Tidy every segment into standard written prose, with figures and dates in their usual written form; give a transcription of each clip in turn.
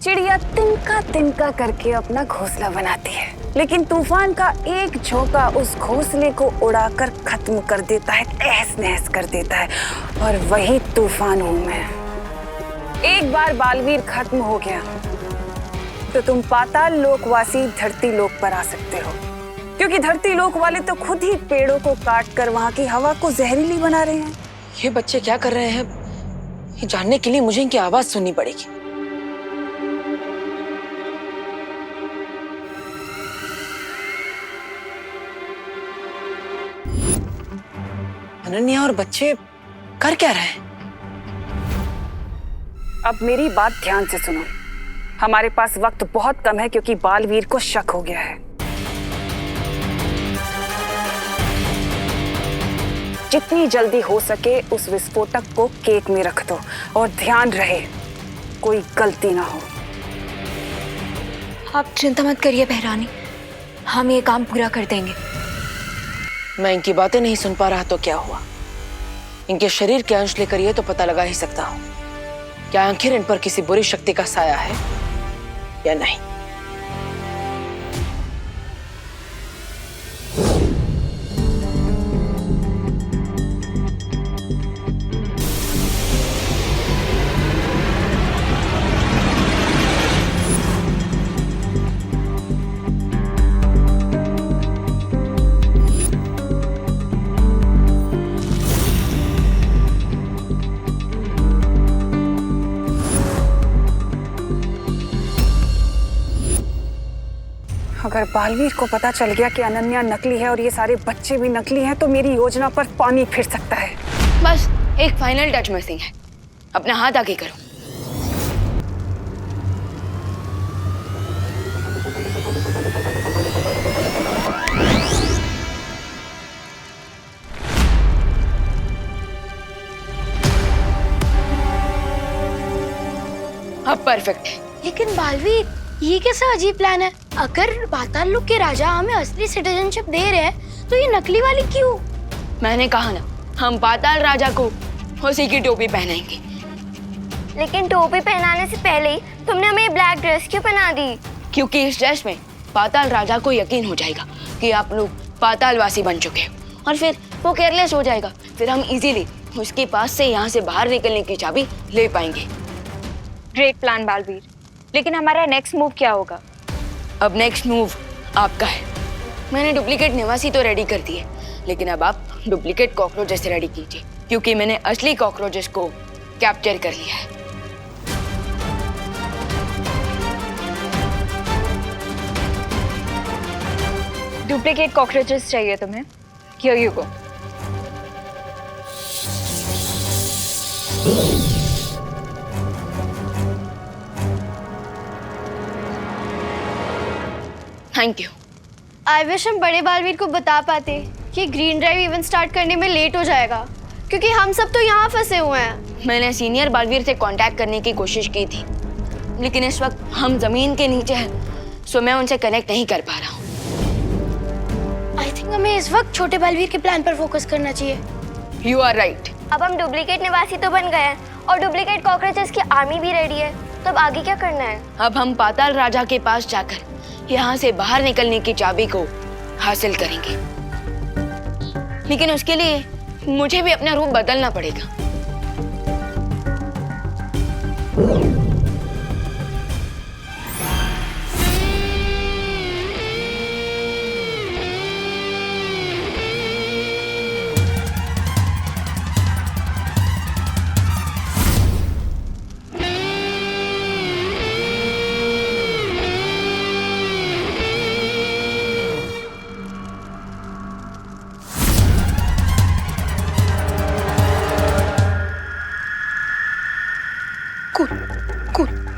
चिड़िया तिनका तिनका करके अपना घोंसला बनाती है, लेकिन तूफान का एक झोंका उस घोंसले को उड़ाकर खत्म कर देता है, तहस नहस कर देता है। और वही तूफान हूं मैं। एक बार बालवीर खत्म हो गया तो तुम पाताल लोकवासी धरती लोक पर आ सकते हो, क्योंकि धरती लोक वाले तो खुद ही पेड़ों को काट कर वहां की हवा को जहरीली बना रहे हैं। ये बच्चे क्या कर रहे हैं, ये जानने के लिए मुझे इनकी आवाज सुननी पड़ेगी। अनन्या और बच्चे कर क्या रहे हैं? अब मेरी बात ध्यान से सुनो। हमारे पास वक्त बहुत कम है, क्योंकि बालवीर को शक हो गया है। जितनी जल्दी हो सके उस विस्फोटक को केक में रख दो, और ध्यान रहे कोई गलती ना हो। आप चिंता मत करिए बहरानी, हम ये काम पूरा कर देंगे। मैं इनकी बातें नहीं सुन पा रहा तो क्या हुआ? इनके शरीर के अंश लेकर ये तो पता लगा ही सकता हूं, क्या आखिर इन पर किसी बुरी शक्ति का साया है या नहीं। अगर बालवीर को पता चल गया कि अनन्या नकली है और ये सारे बच्चे भी नकली हैं, तो मेरी योजना पर पानी फिर सकता है। बस एक फाइनल टच मिसिंग है, अपना हाथ आगे करो। अब परफेक्ट है। लेकिन बालवीर, ये कैसा अजीब प्लान है? अगर पाताल लोक के राजा हमें असली सिटीजनशिप दे रहे हैं, तो ये नकली वाली क्यों? मैंने कहा ना, हम पाताल राजा को उसी की टोपी पहनाएंगे। लेकिन टोपी पहनाने से पहले ही तुमने हमें ब्लैक ड्रेस क्यों पहना दी? क्योंकि इस ड्रेस में पाताल राजा को यकीन हो जाएगा कि आप लोग पातालवासी बन चुके हो, और फिर वो केयरलेस हो जाएगा। फिर हम इजीली उसके पास से यहाँ से बाहर निकलने की चाबी ले पाएंगे। ग्रेट प्लान बालवीर, लेकिन हमारा नेक्स्ट मूव क्या होगा? अब नेक्स्ट मूव आपका है। मैंने डुप्लीकेट निवासी तो रेडी कर दिए, लेकिन अब आप डुप्लीकेट कॉकरोचेस रेडी कीजिए, क्योंकि मैंने असली कॉकरोचेस को कैप्चर कर लिया है। डुप्लीकेट कॉकरोचेस चाहिए तुम्हें? Here you go. Thank you. I wish हम बड़े बालवीर को बता पाते कि ग्रीन ड्राइव इवेंट स्टार्ट करने में लेट हो जाएगा, क्योंकि हम सब तो यहाँ फंसे हुए हैं। मैंने सीनियर बालवीर से कांटेक्ट करने की कोशिश की थी, लेकिन इस वक्त हम जमीन के नीचे हैं, सो मैं उनसे कनेक्ट नहीं कर पा रहा हूँ। आई थिंक हमें इस वक्त छोटे बालवीर के प्लान पर फोकस करना चाहिए। You are right. अब हम डुप्लीकेट निवासी तो बन गए हैं, और डुप्लीकेट कॉकरोचेस की आर्मी भी रेडी है, तो अब आगे क्या करना है? अब हम पाताल राजा के पास जाकर यहाँ से बाहर निकलने की चाबी को हासिल करेंगे, लेकिन उसके लिए मुझे भी अपना रूप बदलना पड़ेगा।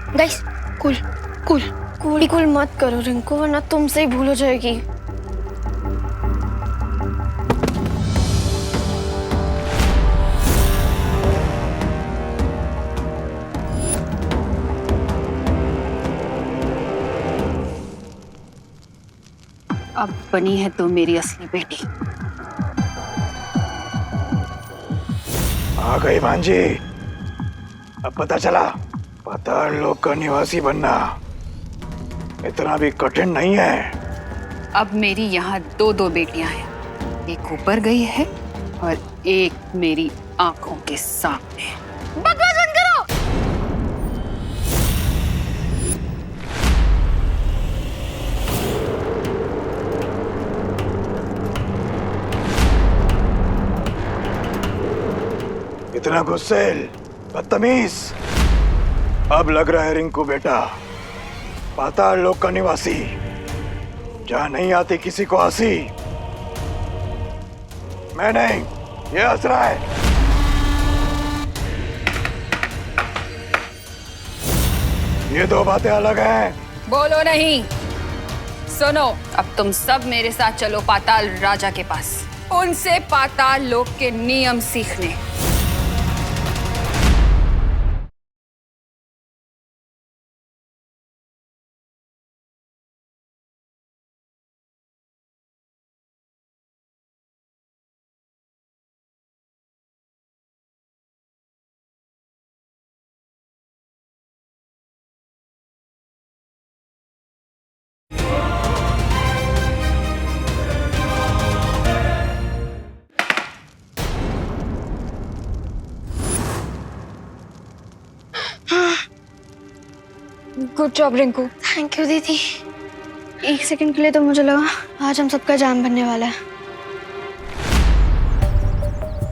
Guys, cool cool cool cool मत करो रिंकू, वरना तुमसे ही भूल हो जाएगी। अब बनी है तो मेरी असली बेटी। आ गई भांजी, अब पता चला पाताल लोक का निवासी बनना इतना भी कठिन नहीं है। अब मेरी यहाँ दो दो बेटियां हैं, एक ऊपर गई है और एक मेरी आंखों के सामने। बकवास बंद करो। इतना गुस्सेल, बदतमीज। अब लग रहा है रिंकू बेटा पाताल लोक का निवासी, जहां नहीं आती किसी को हंसी। मैं नहीं, ये हंस रहा है। ये दो बातें अलग हैं। बोलो नहीं, सुनो। अब तुम सब मेरे साथ चलो पाताल राजा के पास, उनसे पाताल लोक के नियम सीखने। Good job Rinku. Thank you दीदी। एक सेकंड के लिए तो मुझे लगा आज हम सबका जान बनने वाला है।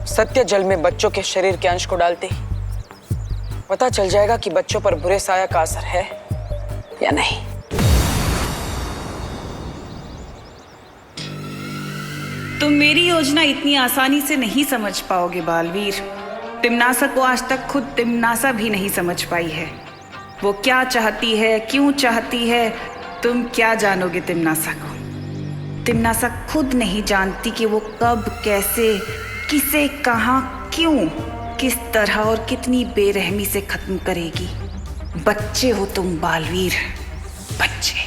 सत्य जल में बच्चों के शरीर के अंश को डालते ही पता चल जाएगा कि बच्चों पर बुरे साया का असर है या नहीं। तुम मेरी योजना इतनी आसानी से नहीं समझ पाओगे बालवीर। तिम्नासा को आज तक खुद तिम्नासा भी नहीं समझ पाई है। वो क्या चाहती है, क्यों चाहती है, तुम क्या जानोगे तिम्नासा को। तिम्नासा खुद नहीं जानती कि वो कब, कैसे, किसे, कहाँ, क्यों, किस तरह और कितनी बेरहमी से खत्म करेगी। बच्चे हो तुम बालवीर, बच्चे।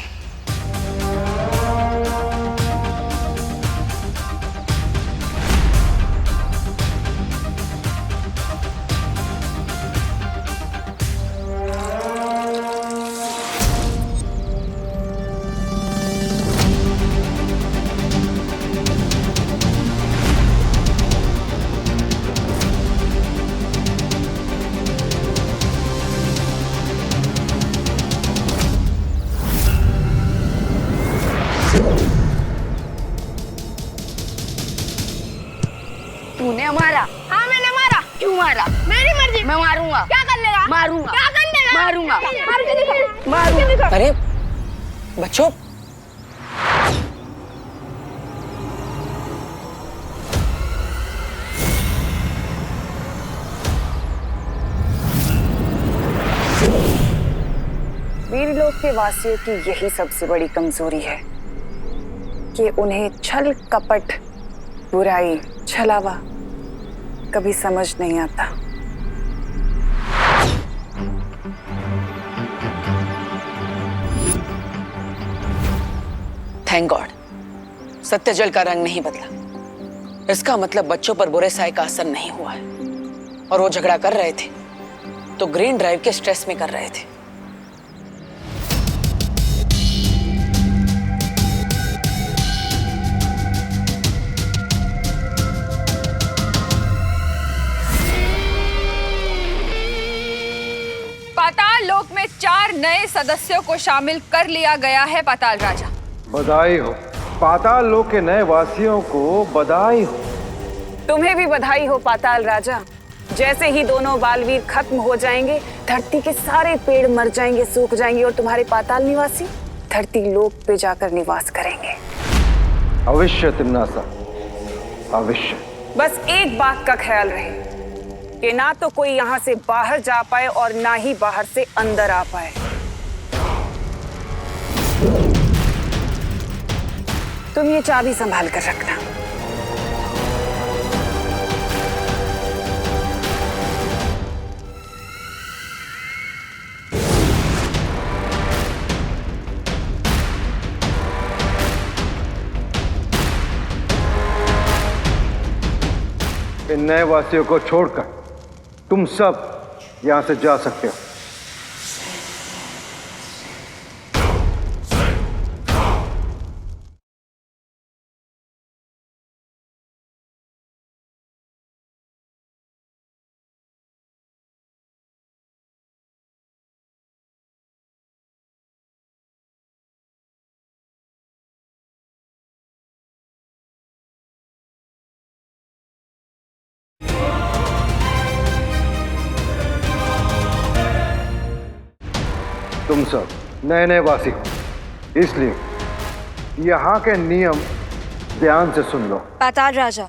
तूने मारा? हाँ मैंने मारा। क्यों मारा? मेरी मर्जी। मैं मारूंगा। क्या कर लेगा? मारूंगा। क्या कर लेगा? मारूंगा। मार के दिखा। मारूंगा। अरे बच्चों, वीरलोक के वासियों की यही सबसे बड़ी कमजोरी है कि उन्हें छल, कपट, बुराई, छलावा कभी समझ नहीं आता। थैंक गॉड सत्यजल का रंग नहीं बदला। इसका मतलब बच्चों पर बुरे साए का असर नहीं हुआ है। और वो झगड़ा कर रहे थे तो ग्रीन ड्राइव के स्ट्रेस में कर रहे थे। पाताल लोक में 4 नए सदस्यों को शामिल कर लिया गया है पाताल राजा। बधाई हो पाताल लोक के नए वासियों को, बधाई हो। तुम्हें भी बधाई हो पाताल राजा। जैसे ही दोनों बालवीर खत्म हो जाएंगे, धरती के सारे पेड़ मर जाएंगे, सूख जाएंगे और तुम्हारे पाताल निवासी धरती लोक पे जाकर निवास करेंगे। अवश्य तिम्नासा, अवश्य। बस एक बात का ख्याल रहे कि ना तो कोई यहाँ से बाहर जा पाए और ना ही बाहर से अंदर आ पाए। तुम ये चाबी संभाल कर रखना। इन नए वासियों को छोड़कर तुम सब यहां से जा सकते हो। तुम सब नए नए वासी हो, इसलिए यहाँ के नियम ध्यान से सुन लो। पाताल राजा,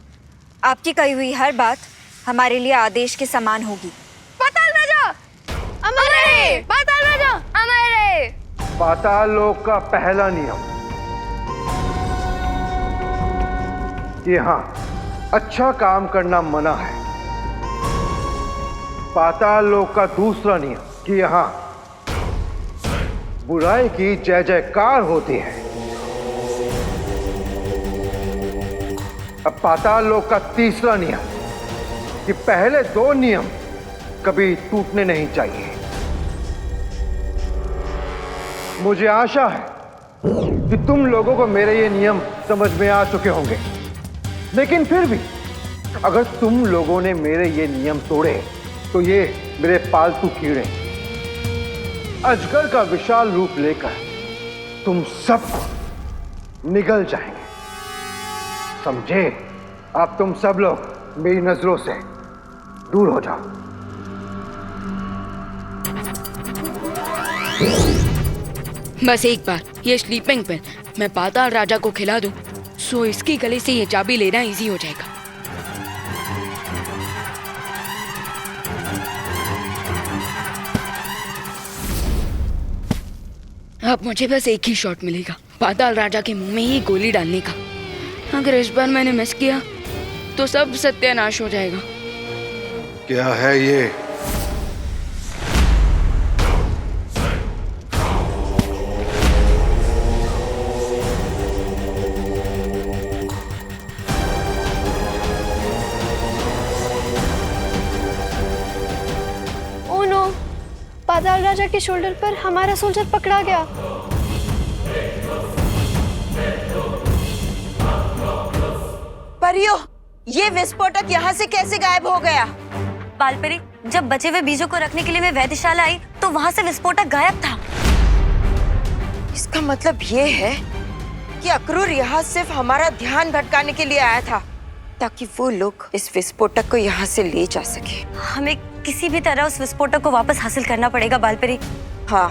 आपकी कही हुई हर बात हमारे लिए आदेश के समान होगी। पाताल राजा अमर रहे! पाताल राजा अमर रहे! पाताल लोक का पहला नियम कि हाँ, अच्छा काम करना मना है। पाताल लोक का दूसरा नियम कि यहाँ बुराई की जय जयकार होती है। अब पाताल लोक का तीसरा नियम कि पहले दो नियम कभी टूटने नहीं चाहिए। मुझे आशा है कि तुम लोगों को मेरे ये नियम समझ में आ चुके होंगे, लेकिन फिर भी अगर तुम लोगों ने मेरे ये नियम तोड़े तो ये मेरे पालतू कीड़े अजगर का विशाल रूप लेकर तुम सबको निगल जाएंगे। समझे? अब तुम सब लोग मेरी नजरों से दूर हो जाओ। बस एक बार ये स्लीपिंग पिल मैं पाताल राजा को खिला दूं, सो इसकी गले से ये चाबी लेना इजी हो जाएगा। अब मुझे बस एक ही शॉट मिलेगा, पाताल राजा के मुंह में ही गोली डालने का। अगर इस बार मैंने मिस किया तो सब सत्यानाश हो जाएगा। क्या है ये? Oh no! पाताल राजा के शोल्डर पर हमारा सोल्जर पकड़ा गया। परियो, ये विस्फोटक यहाँ से कैसे गायब हो गया? बालपरी, जब बचे हुए बीजों को रखने के लिए मैं वैद्यशाला आई तो वहाँ से विस्फोटक गायब था। इसका मतलब ये है कि अक्रूर यहाँ सिर्फ हमारा ध्यान भटकाने के लिए आया था, ताकि वो लोग इस विस्फोटक को यहाँ से ले जा सके। हमें किसी भी तरह उस विस्फोटक को वापस हासिल करना पड़ेगा बालपरी। हाँ,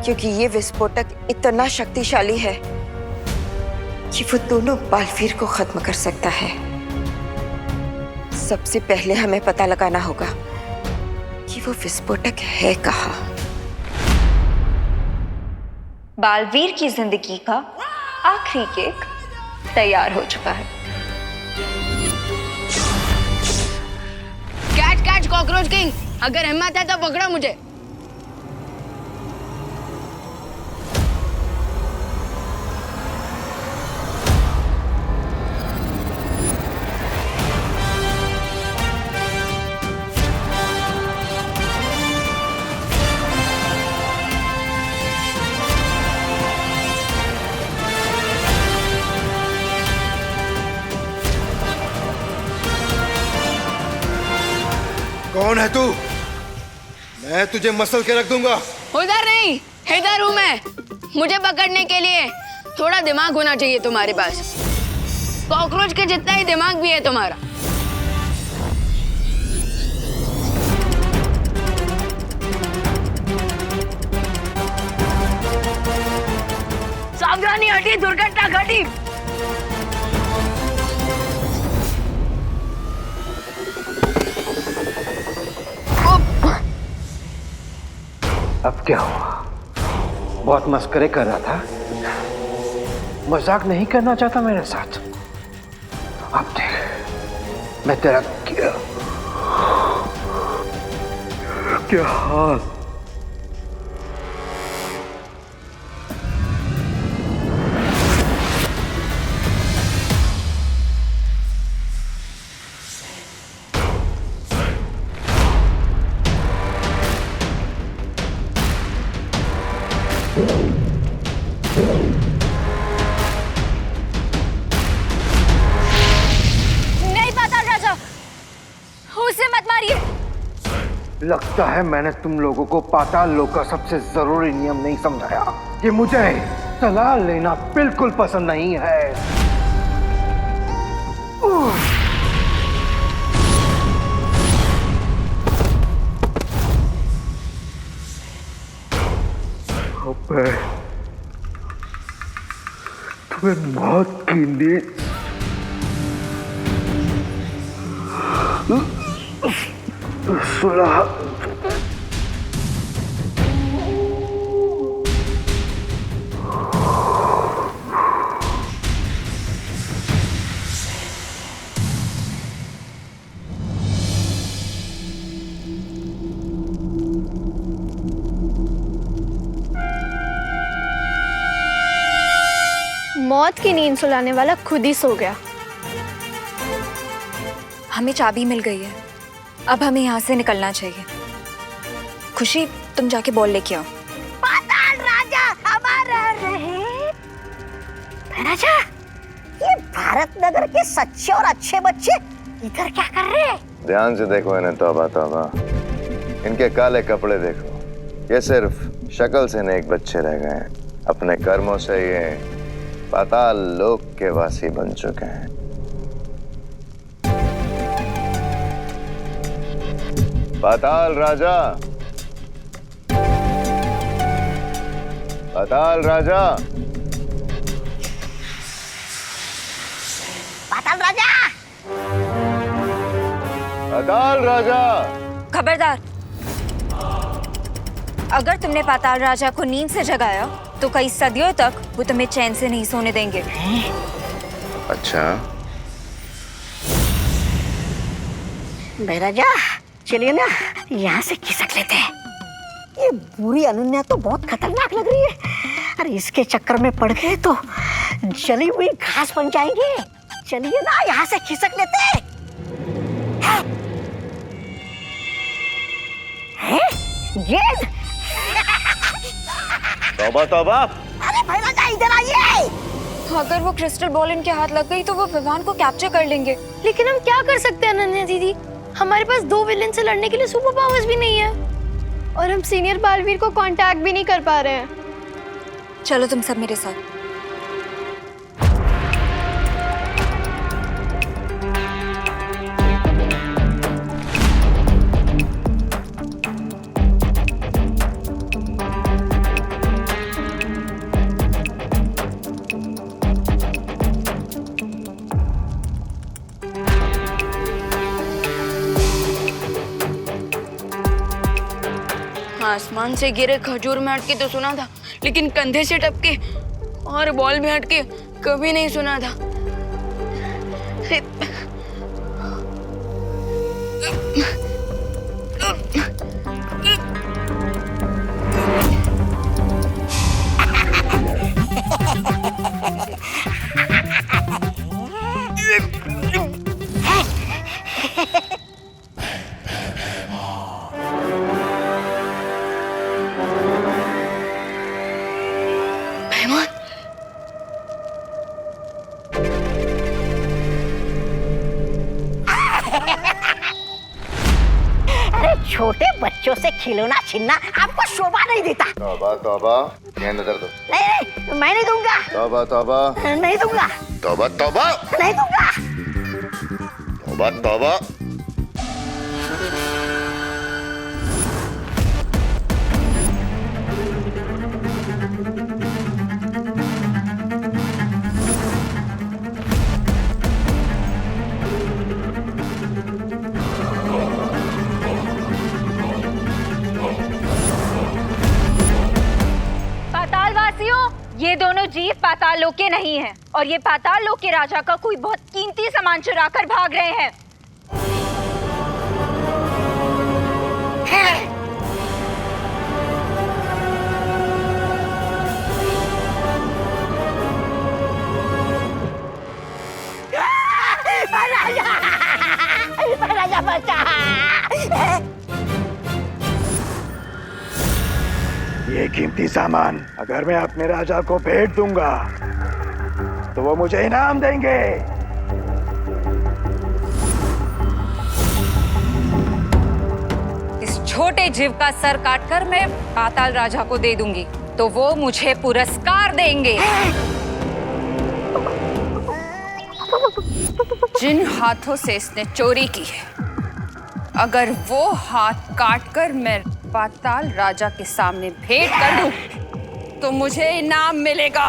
क्योंकि ये विस्फोटक इतना शक्तिशाली है कि वो दोनों बालवीर को खत्म कर सकता है। सबसे पहले हमें पता लगाना होगा कि वो विस्फोटक है कहाँ। बालवीर की जिंदगी का आखिरी केक तैयार हो चुका है। कैच कैच कॉकरोच किंग, अगर हिम्मत है तो पकड़ो मुझे। कौन है तू? मैं तुझे मसल के रख दूंगा। उधर नहीं, इधर हूं मैं। मुझे पकड़ने के लिए थोड़ा दिमाग होना चाहिए तुम्हारे पास। कॉकरोच के जितना ही दिमाग भी है तुम्हारा। सावधानी, हटी, दुर्घटना घटी। अब क्या हुआ? बहुत मस्करे कर रहा था, मजाक नहीं करना चाहता मेरे साथ। अब देख मैं तेरा क्या हाल। नहीं पाताल राजा, उसे मत मारिए। लगता है मैंने तुम लोगों को पाताल लोक का सबसे जरूरी नियम नहीं समझाया कि मुझे सलाह लेना बिल्कुल पसंद नहीं है। अब मैं तुम्हें मौत की नींद सुला। मौत की नींद सुलाने वाला खुद ही सो गया। हमें चाबी मिल गई है, अब हमें यहाँ से निकलना चाहिए। खुशी, तुम जाके बॉल लेके आओ। पाताल राजा हमारा रहे। राजा, ये भारत नगर के सच्चे और अच्छे बच्चे इधर क्या कर रहे हैं? ध्यान से देखो इन्हें, तौबा तौबा। इनके काले कपड़े देखो, ये सिर्फ शक्ल से नेक बच्चे रह गए हैं, अपने कर्मों से ये पाताल लोक के वासी बन चुके हैं। पाताल राजा, पाताल राजा, पाताल राजा, पाताल राजा। खबरदार, अगर तुमने पाताल राजा को नींद से जगाया तो कई सदियों तक वो तुम्हें चैन से नहीं सोने देंगे। अच्छा, राजा चलिए ना यहाँ से खिसक लेते हैं। ये बुरी अनन्या तो बहुत खतरनाक लग रही है। अरे इसके चक्कर में पड़ गए तो जली हुई घास बन जाएंगे। चलिए ना यहाँ से खिसक लेते हैं। गेंद। तौबा तौबा। अरे भाई राजा इधर आइए। अगर वो क्रिस्टल बॉल इनके हाथ लग गई तो वो विवान को कैप्चर कर लेंगे। लेकिन हम क्या कर सकते हैं अनन्या दीदी? हमारे पास 2 विलेन से लड़ने के लिए सुपर पावर्स भी नहीं है और हम सीनियर बालवीर को कांटेक्ट भी नहीं कर पा रहे हैं। चलो तुम सब मेरे साथ। आसमान से गिरे खजूर में हटके तो सुना था, लेकिन कंधे से टपके और बॉल में हटके कभी नहीं सुना था। छोटे बच्चों से खिलौना छीनना आपको शोभा नहीं देता। तौबा तौबा। गेंद उधर दो। नहीं, मैं नहीं दूंगा। तौबा तौबा। नहीं दूंगा। तौबा तौबा। नहीं दूंगा। तौबा तौबा। ये दोनों जीव पाताल लोक के नहीं हैं और ये पाताल लोक के राजा का कोई बहुत कीमती सामान चुरा कर भाग रहे हैं। राजा बचा। ये कीमती सामान अगर मैं अपने राजा को भेंट दूंगा तो वो मुझे इनाम देंगे। इस छोटे जीव का सर काटकर मैं पाताल राजा को दे दूंगी तो वो मुझे पुरस्कार देंगे। जिन हाथों से इसने चोरी की है, अगर वो हाथ काटकर मैं पाताल राजा के सामने भेंट कर दूं तो मुझे इनाम मिलेगा।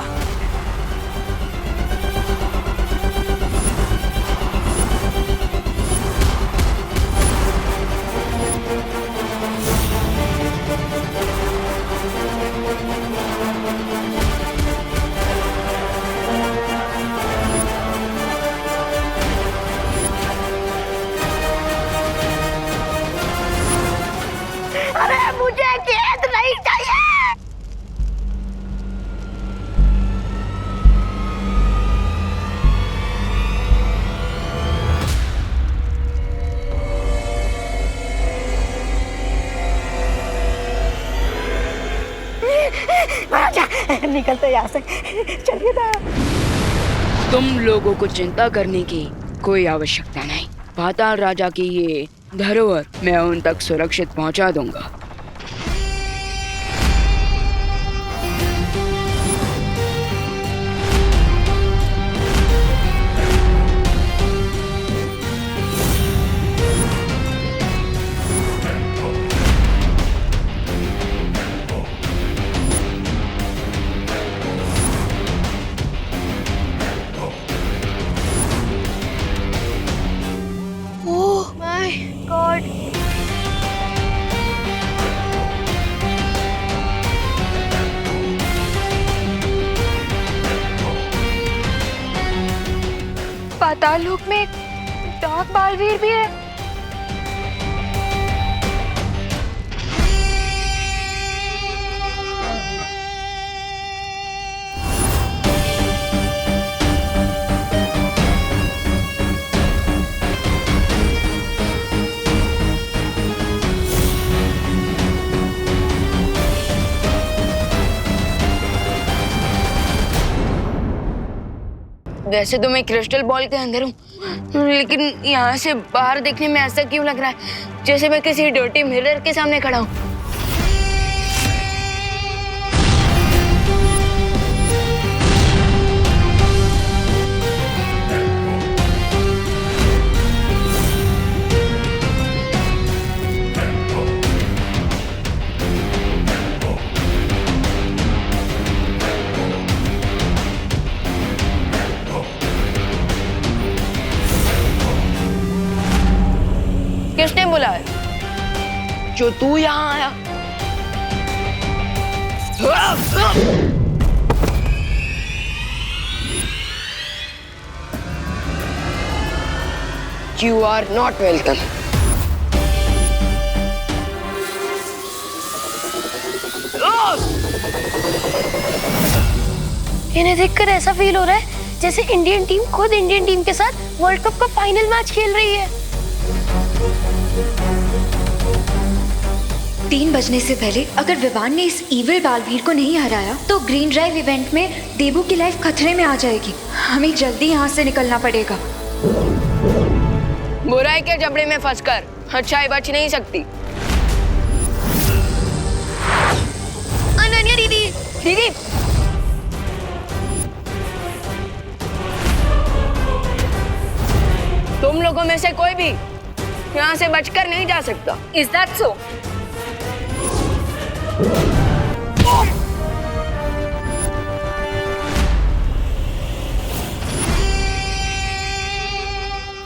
अरे मुझे गेंद नहीं चाहिए। राजा निकलते यहाँ से, चलिए ना। तुम लोगों को चिंता करने की कोई आवश्यकता नहीं। पाताल राजा की ये धरोहर मैं उन तक सुरक्षित पहुंचा दूंगा। Oh my God. पाताल लोक में डार्क बालवीर भी है। वैसे तो मैं क्रिस्टल बॉल के अंदर हूँ, लेकिन यहाँ से बाहर देखने में ऐसा क्यों लग रहा है जैसे मैं किसी डर्टी मिरर के सामने खड़ा हूँ। किसने बुलाया? जो तू यहाँ आया? You are not welcome. इन्हें देखकर ऐसा फील हो रहा है जैसे इंडियन टीम खुद इंडियन टीम के साथ वर्ल्ड कप का फाइनल मैच खेल रही है। 3 बजने से पहले अगर विवान ने इस इविल बालवीर को नहीं हराया तो ग्रीन ड्राइव इवेंट में देबू की लाइफ खतरे में आ जाएगी। हमें जल्दी यहाँ से निकलना पड़ेगा। बुराई के जबड़े में फंसकर अच्छाई बच नहीं सकती। अनन्या दीदी, दीदी, तुम लोगों में से कोई भी यहाँ से बचकर नहीं जा सकता। Is that so?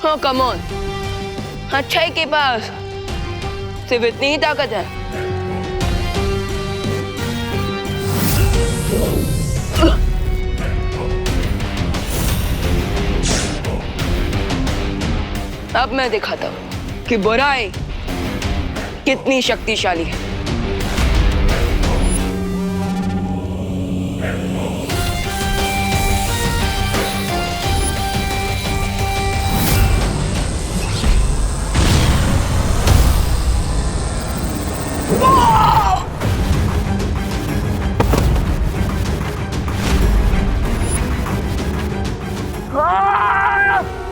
हाँ, कम ऑन। अच्छाई के पास सिर्फ इतनी ही ताकत है। अब मैं दिखाता हूँ कि बुराई कितनी शक्तिशाली है।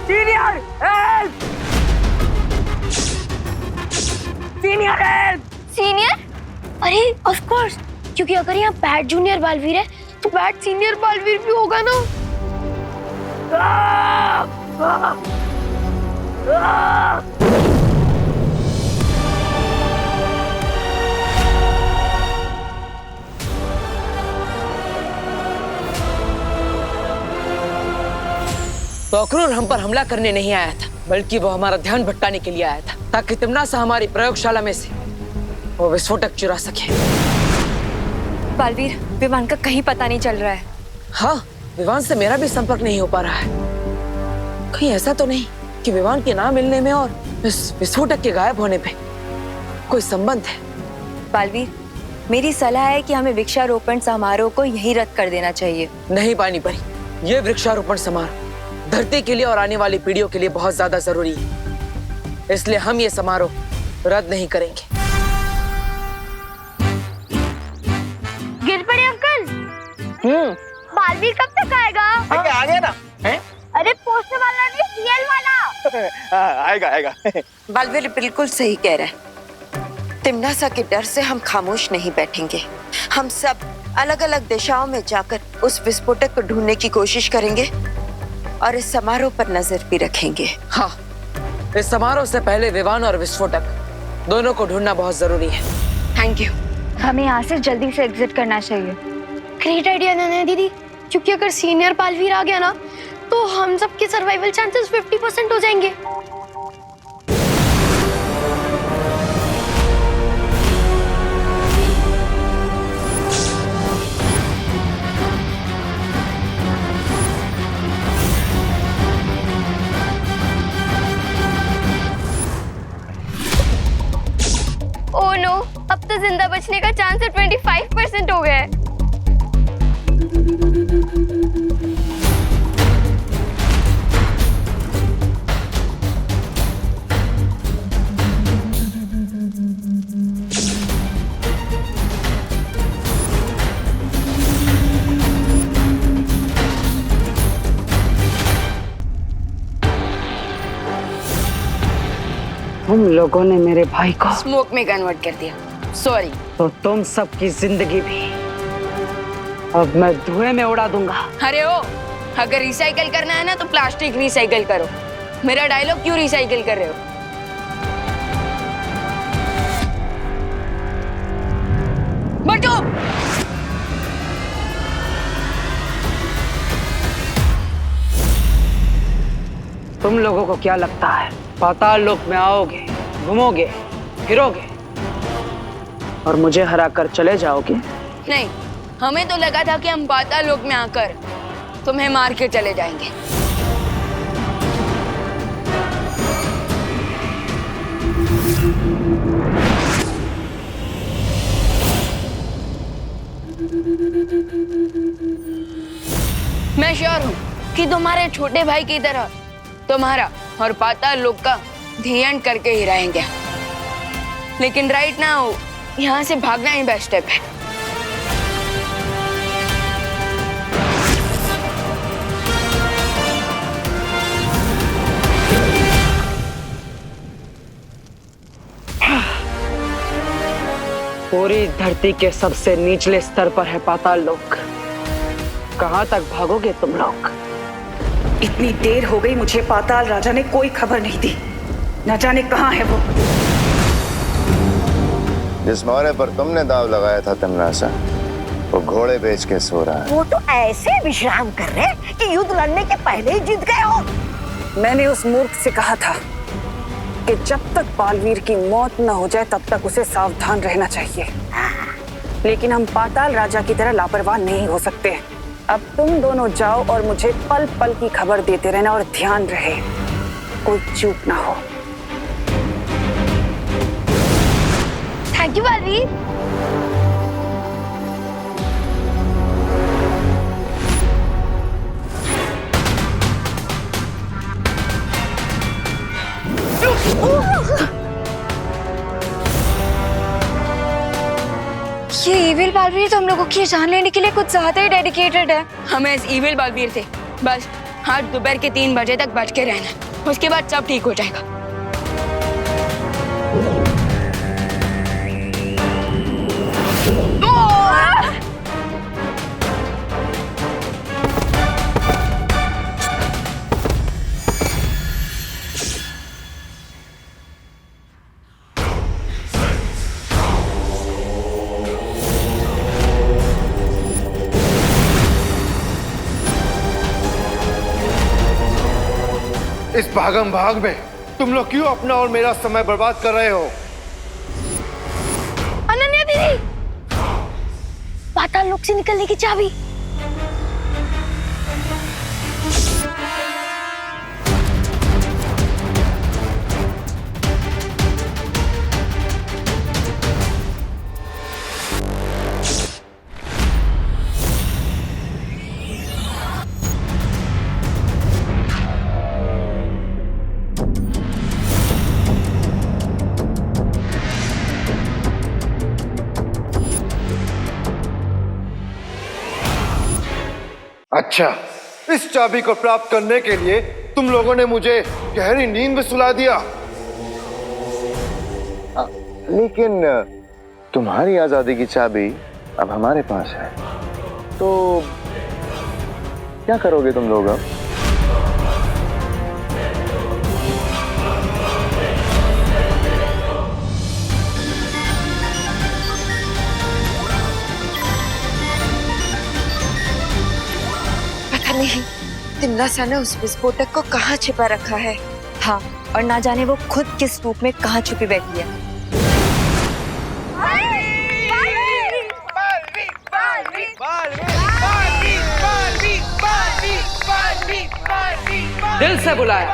Senior help! Senior help! Senior? अरे ऑफ कोर्स, क्योंकि अगर यहाँ बैड जूनियर बालवीर है तो बैड सीनियर बालवीर भी होगा ना। तो अक्रूर हम पर हमला करने नहीं आया था, बल्कि वो हमारा ध्यान भटकाने के लिए आया था, ताकि तिम्नासा हमारी प्रयोगशाला में से वो विस्फोटक चुरा सके। बालवीर, विवान का कहीं पता नहीं चल रहा है। हाँ, विवान से मेरा भी संपर्क नहीं हो पा रहा है। कहीं ऐसा तो नहीं कि विवान के ना मिलने में और इस विस्फोटक के गायब होने पे कोई संबंध है? बालवीर, मेरी सलाह है कि हमें वृक्षारोपण समारोह को यहीं रद्द कर देना चाहिए। नहीं पानी परी, ये वृक्षारोपण समारोह धरती के लिए और आने वाली पीढ़ियों के लिए बहुत ज्यादा जरूरी है, इसलिए हम ये समारोह रद्द नहीं करेंगे। गिर पड़े अंकल। बालवीर कब तक आएगा? आ गया ना? अरे पोस्टर वाला नहीं, सीएल वाला। आएगा। बालवीर बिल्कुल सही कह रहा है। तिम्नासा के डर से हम खामोश नहीं बैठेंगे। हम सब अलग अलग दिशाओं में जाकर उस विस्फोटक को ढूंढने की कोशिश करेंगे और इस समारोह पर नजर भी रखेंगे। हाँ, इस समारोह से पहले विवान और विस्फोटक दोनों को ढूंढना बहुत जरूरी है। Thank you. हमें यहाँ से जल्दी से एग्जिट करना चाहिए। ग्रेट आइडिया नन्या दीदी, क्योंकि अगर सीनियर बालवीर आ गया ना तो हम सबके सर्वाइवल चांसेस 50% हो जाएंगे। ओह नो, अब तो जिंदा बचने का चांस 25% हो गया है। तुम लोगों ने मेरे भाई को स्मोक में कन्वर्ट कर दिया। सॉरी। तो तुम सबकी जिंदगी भी अब मैं धुएं में उड़ा दूंगा। अरे ओ, अगर रिसाइकल करना है ना तो प्लास्टिक रिसाइकल करो। मेरा डायलॉग क्यों रिसाइकल कर रहे हो? बटो! तुम लोगों को क्या लगता है पाताल लोक में आओगे, घूमोगे, फिरोगे और मुझे हरा कर चले जाओगे? नहीं, हमें तो लगा था कि हम पाताल लोक में आकर तुम्हें मार के चले जाएंगे। मैं श्योर हूँ कि तुम्हारे छोटे भाई की तरह तुम्हारा और पाताल लोक का ध्यान करके ही रहेंगे। लेकिन राइट नाउ यहाँ से भागना ही बेस्ट स्टेप है। पूरी धरती के सबसे निचले स्तर पर है पाताल लोक। कहां तक भागोगे तुम लोग? इतनी देर हो गई, मुझे पाताल राजा ने कोई खबर नहीं दी। न जाने कहाँ है वो। जिस मोहरे पर तुमने दाव लगाया था तिम्नासा, वो घोड़े बेच के सो रहा है। वो तो ऐसे विश्राम कर रहे कि युद्ध लड़ने के पहले ही जीत गए हो। मैंने उस मूर्ख से कहा था कि जब तक बालवीर की मौत न हो जाए तब तक उसे सावधान रहना चाहिए। लेकिन हम पाताल राजा की तरह लापरवाह नहीं हो सकते। अब तुम दोनों जाओ और मुझे पल पल की खबर देते रहना और ध्यान रहे कोई चूक ना हो। Thank you Baalveer. ये इविल बालवीर तो हम लोगों की जान लेने के लिए कुछ ज्यादा ही डेडिकेटेड है। हम इस इविल बालवीर थे, बस आज दोपहर के 3 बजे तक बच के रहना, उसके बाद सब ठीक हो जाएगा। इस भागम भाग में तुम लोग क्यों अपना और मेरा समय बर्बाद कर रहे हो? अनन्या दीदी, पाताल लोक से निकलने की चाबी। अच्छा, इस चाबी को प्राप्त करने के लिए तुम लोगों ने मुझे गहरी नींद में सुला दिया। लेकिन तुम्हारी आजादी की चाबी अब हमारे पास है, तो क्या करोगे तुम लोग अब? नहीं, तिम्नासा ने उस विस्फोटक को कहाँ छिपा रखा है। हाँ, और ना जाने वो खुद किस रूप में कहाँ छुपी बैठी है। दिल से बुलाया,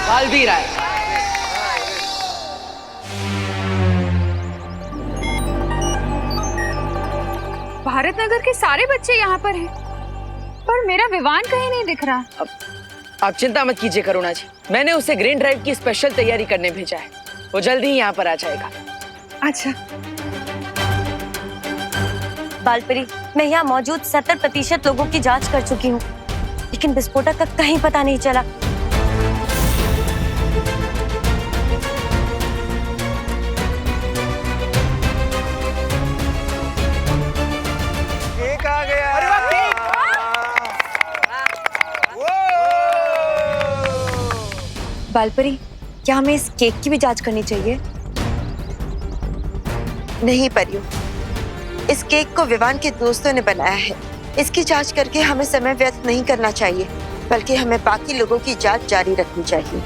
बालवीर आए। भारत नगर के सारे बच्चे यहाँ पर हैं, पर मेरा विवान कहीं नहीं दिख रहा। आप चिंता मत कीजिए करुणा जी, मैंने उसे ग्रीन ड्राइव की स्पेशल तैयारी करने भेजा है। वो जल्दी ही यहाँ पर आ जाएगा। अच्छा बालपरी, मैं यहाँ मौजूद 70% लोगों की जांच कर चुकी हूँ, लेकिन विस्फोटक का कहीं पता नहीं चला। केक आ गया। बालपरी, क्या हमें इस केक की भी जांच करनी चाहिए? नहीं परियो, इस केक को विवान के दोस्तों ने बनाया है। इसकी जांच करके हमें समय व्यर्थ नहीं करना चाहिए, बल्कि हमें बाकी लोगों की जांच जारी रखनी चाहिए।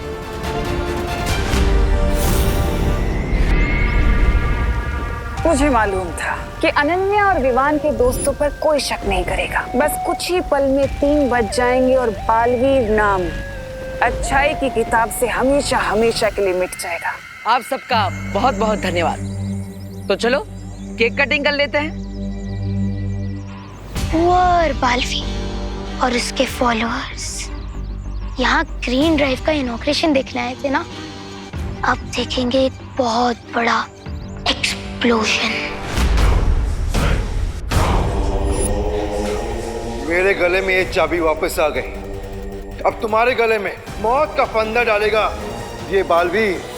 मुझे मालूम था कि अनन्या और विवान के दोस्तों पर कोई शक नहीं करेगा। बस कुछ ही पल में 3 बज जाएंगे और बालवीर नाम अच्छाई की किताब से हमेशा हमेशा के लिए मिट जाएगा। आप सबका बहुत बहुत धन्यवाद। तो चलो केक कटिंग कर लेते हैं। और बालवीर और उसके फॉलोअर्स यहाँ ग्रीन ड्राइव का इनॉग्रेशन देखने आए थे ना, अब देखेंगे एक बहुत बड़ा एक्सप्लोजन। मेरे गले में ये चाबी वापस आ गई। अब तुम्हारे गले में मौत का फंदा डालेगा ये बालवीर।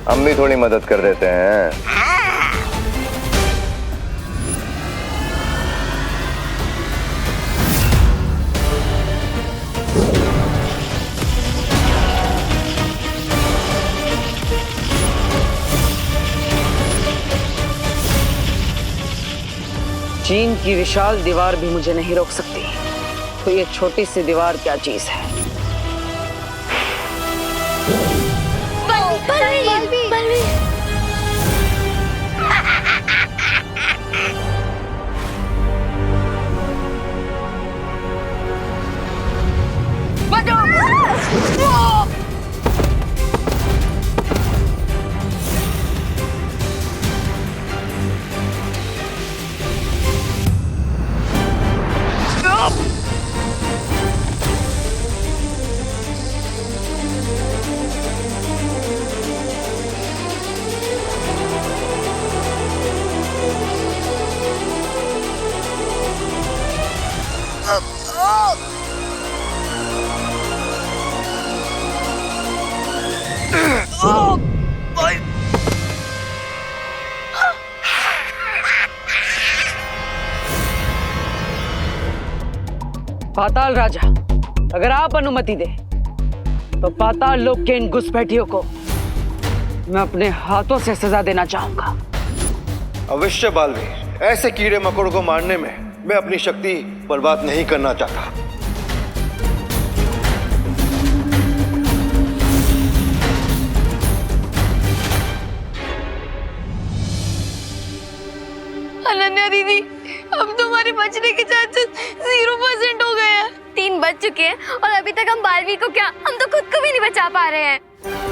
हम भी थोड़ी मदद कर देते हैं। चीन की विशाल दीवार भी मुझे नहीं रोक सकती, तो ये छोटी सी दीवार क्या चीज है। पाताल राजा, अगर आप अनुमति दे तो पाताल लोक के इन घुसपैठियों को मैं अपने हाथों से सजा देना चाहूंगा। अवश्य बालवीर, ऐसे कीड़े मकोड़ों को मारने में मैं अपनी शक्ति बर्बाद नहीं करना चाहता। अनन्या दीदी, अब तुम्हारे बचने के चांसेस 0% हो गए हैं। 3 बज चुके हैं और अभी तक हम बालवीर को क्या, हम तो खुद को भी नहीं बचा पा रहे हैं।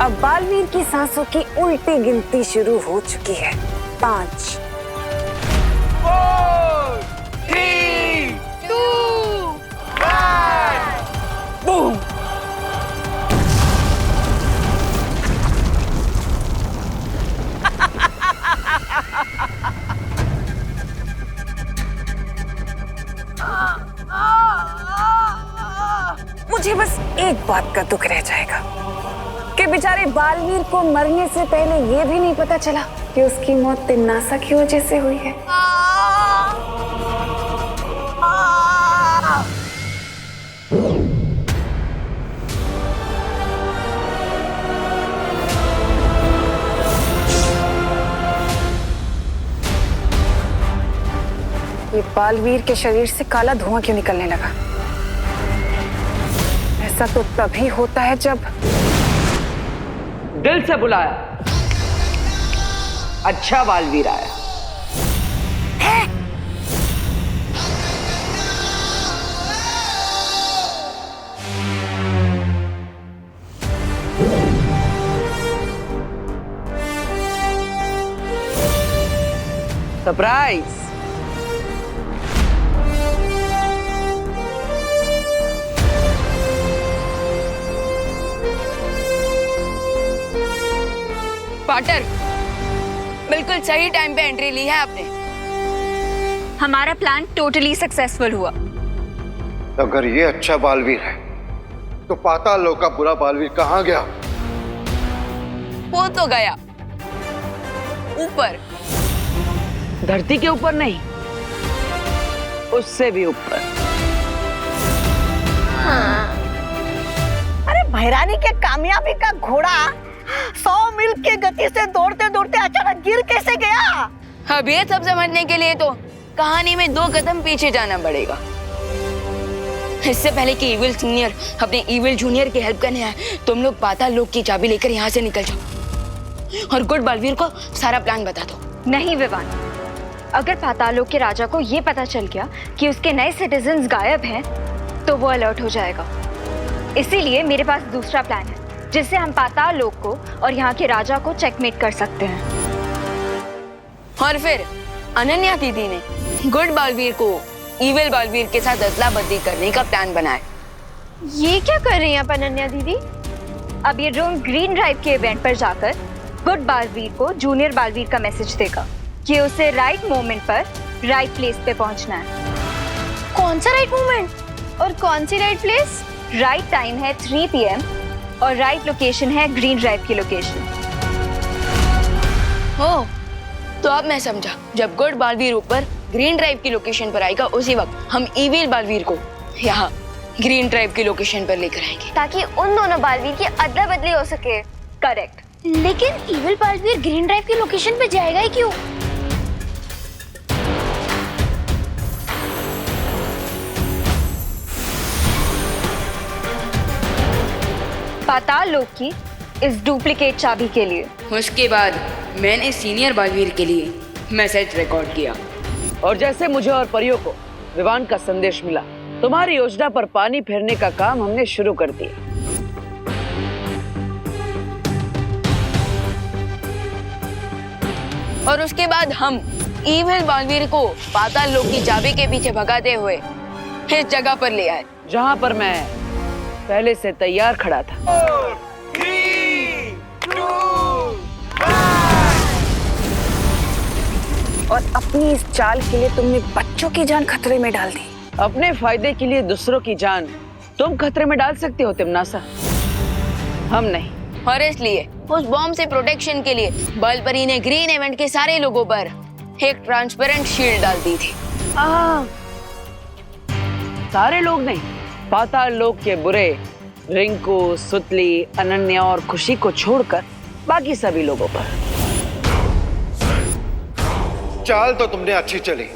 अब बालवीर की सांसों की उल्टी गिनती शुरू हो चुकी है। 5 4 3 2 1 बूम। मुझे बस एक बात का दुख रह जाएगा कि बेचारे बालवीर को मरने से पहले ये भी नहीं पता चला कि उसकी मौत तिम्नासा की वजह से हुई है। ये बालवीर के शरीर से काला धुआं क्यों निकलने लगा? ऐसा तो तभी होता है जब दिल से बुलाया, अच्छा बालवीर आया। सरप्राइज। पार्टनर, बिल्कुल सही टाइम पे एंट्री ली है आपने। हमारा प्लान टोटली सक्सेसफुल हुआ। अगर ये अच्छा बालवीर है तो पाताल लोक का बुरा बालवीर कहाँ गया? वो तो गया ऊपर। धरती के ऊपर नहीं, उससे भी ऊपर। अरे भैरानी के कामयाबी का घोड़ा 100 मील की गति से दौड़ते दौड़ते अचानक गिर कैसे गया? अब ये सब समझने के लिए तो कहानी में 2 कदम पीछे जाना पड़ेगा। इससे पहले कि इविल सीनियर अपने इविल जूनियर की हेल्प करने आए, तुम लोग पाताल लोक की चाबी लेकर यहाँ से निकल जाओ और गुड बालवीर को सारा प्लान बता दो। नहीं विवान, अगर पाताल लोक के राजा को ये पता चल गया कि उसके नए सिटीजन्स गायब हैं, तो वो अलर्ट हो जाएगा। इसीलिए मेरे पास दूसरा प्लान है जिससे हम पाताल लोक को और यहाँ के राजा को चेकमेट कर सकते हैं। और फिर अनन्या दीदी ने गुड बालवीर को इविल बालवीर के साथ अदला बदली करने का प्लान बनाया। ये क्या कर रही हैं आप अनन्या दीदी? अब ये ड्रोन ग्रीन ड्राइव के इवेंट पर जाकर गुड बालवीर को जूनियर बालवीर का मैसेज देगा कि उसे राइट मोमेंट पर राइट प्लेस पे पहुंचना है। कौन सा राइट मोमेंट और कौन सी राइट प्लेस? राइट टाइम है 3 PM और राइट लोकेशन है ग्रीन ड्राइव की लोकेशन। हो तो अब मैं समझा, जब गुड बालवीर ऊपर ग्रीन ड्राइव की लोकेशन पर आएगा उसी वक्त हम इविल बालवीर को यहाँ ग्रीन ड्राइव की लोकेशन पर लेकर आएंगे ताकि उन दोनों बालवीर की अदला बदली हो सके। करेक्ट। लेकिन इविल बालवीर ग्रीन ड्राइव की लोकेशन पे जाएगा ही क्यों? पाताल लोक की इस डुप्लीकेट चाबी के लिए। उसके बाद मैंने सीनियर बालवीर के लिए मैसेज रिकॉर्ड किया और जैसे मुझे और परियों को विवान का संदेश मिला, तुम्हारी योजना पर पानी फेरने का काम हमने शुरू कर दिया। और उसके बाद हम इविल बालवीर को पाताल लोक की चाबी के पीछे भगाते हुए इस जगह पर ले आए जहां पर मैं पहले से तैयार खड़ा था। 3, 2, और अपनी इस चाल के लिए तुमने बच्चों की जान खतरे में डाल दी। अपने फायदे के लिए दूसरों की जान तुम खतरे में डाल सकते हो तिम्नासा, हम नहीं। और इसलिए उस बॉम्ब से प्रोटेक्शन के लिए बलपरी ने ग्रीन इवेंट के सारे लोगों पर एक ट्रांसपेरेंट शील्ड डाल दी थी। सारे लोग नहीं, पाताल लोक के बुरे रिंकू, सुतली, अनन्या और खुशी को छोड़कर बाकी सभी लोगों पर। चाल तो तुमने अच्छी चली,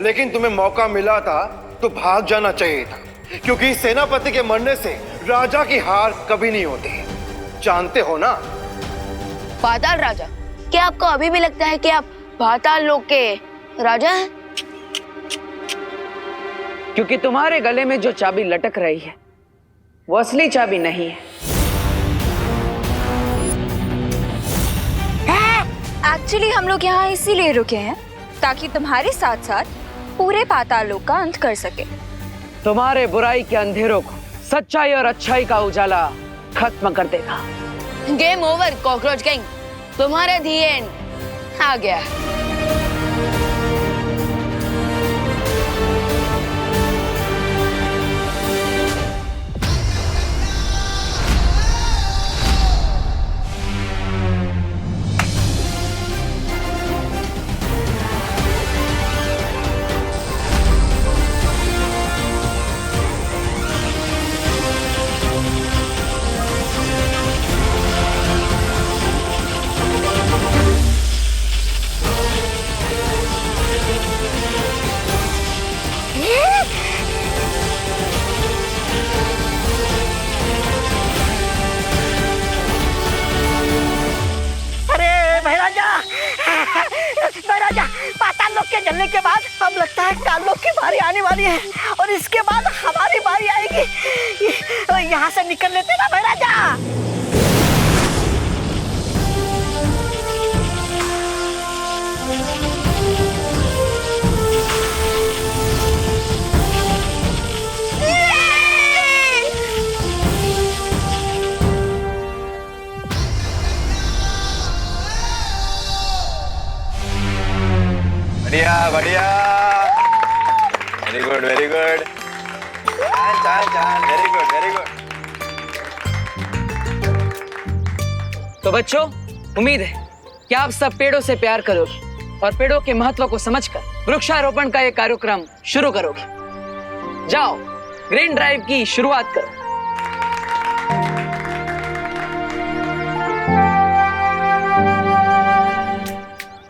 लेकिन तुम्हें मौका मिला था तो भाग जाना चाहिए था, क्योंकि सेनापति के मरने से राजा की हार कभी नहीं होती, जानते हो ना? पाताल राजा, क्या आपको अभी भी लगता है कि आप पाताल लोक के राजा हैं? क्योंकि तुम्हारे गले में जो चाबी लटक रही है वो असली चाबी नहीं है। एक्चुअली हम लोग यहाँ इसीलिए रुके हैं ताकि तुम्हारे साथ साथ पूरे पाताल लोक का अंत कर सके। तुम्हारे बुराई के अंधेरों को सच्चाई और अच्छाई का उजाला खत्म कर देगा। गेम ओवर कॉकरोच गैंग, तुम्हारा दी एंड आ गया। महाराजा, पाताल लोक के जलने के बाद अब लगता है काल लोक की बारी आने वाली है और इसके बाद हमारी बारी आएगी। यहाँ से निकल लेते ना महाराजा। बढ़िया बढ़िया, वेरी गुड वेरी गुड, चाल चाल, वेरी गुड वेरी गुड। तो बच्चों, उम्मीद है कि आप सब पेड़ों से प्यार करोगे और पेड़ों के महत्व को समझकर वृक्षारोपण का ये कार्यक्रम शुरू करोगे। जाओ, ग्रीन ड्राइव की शुरुआत करो।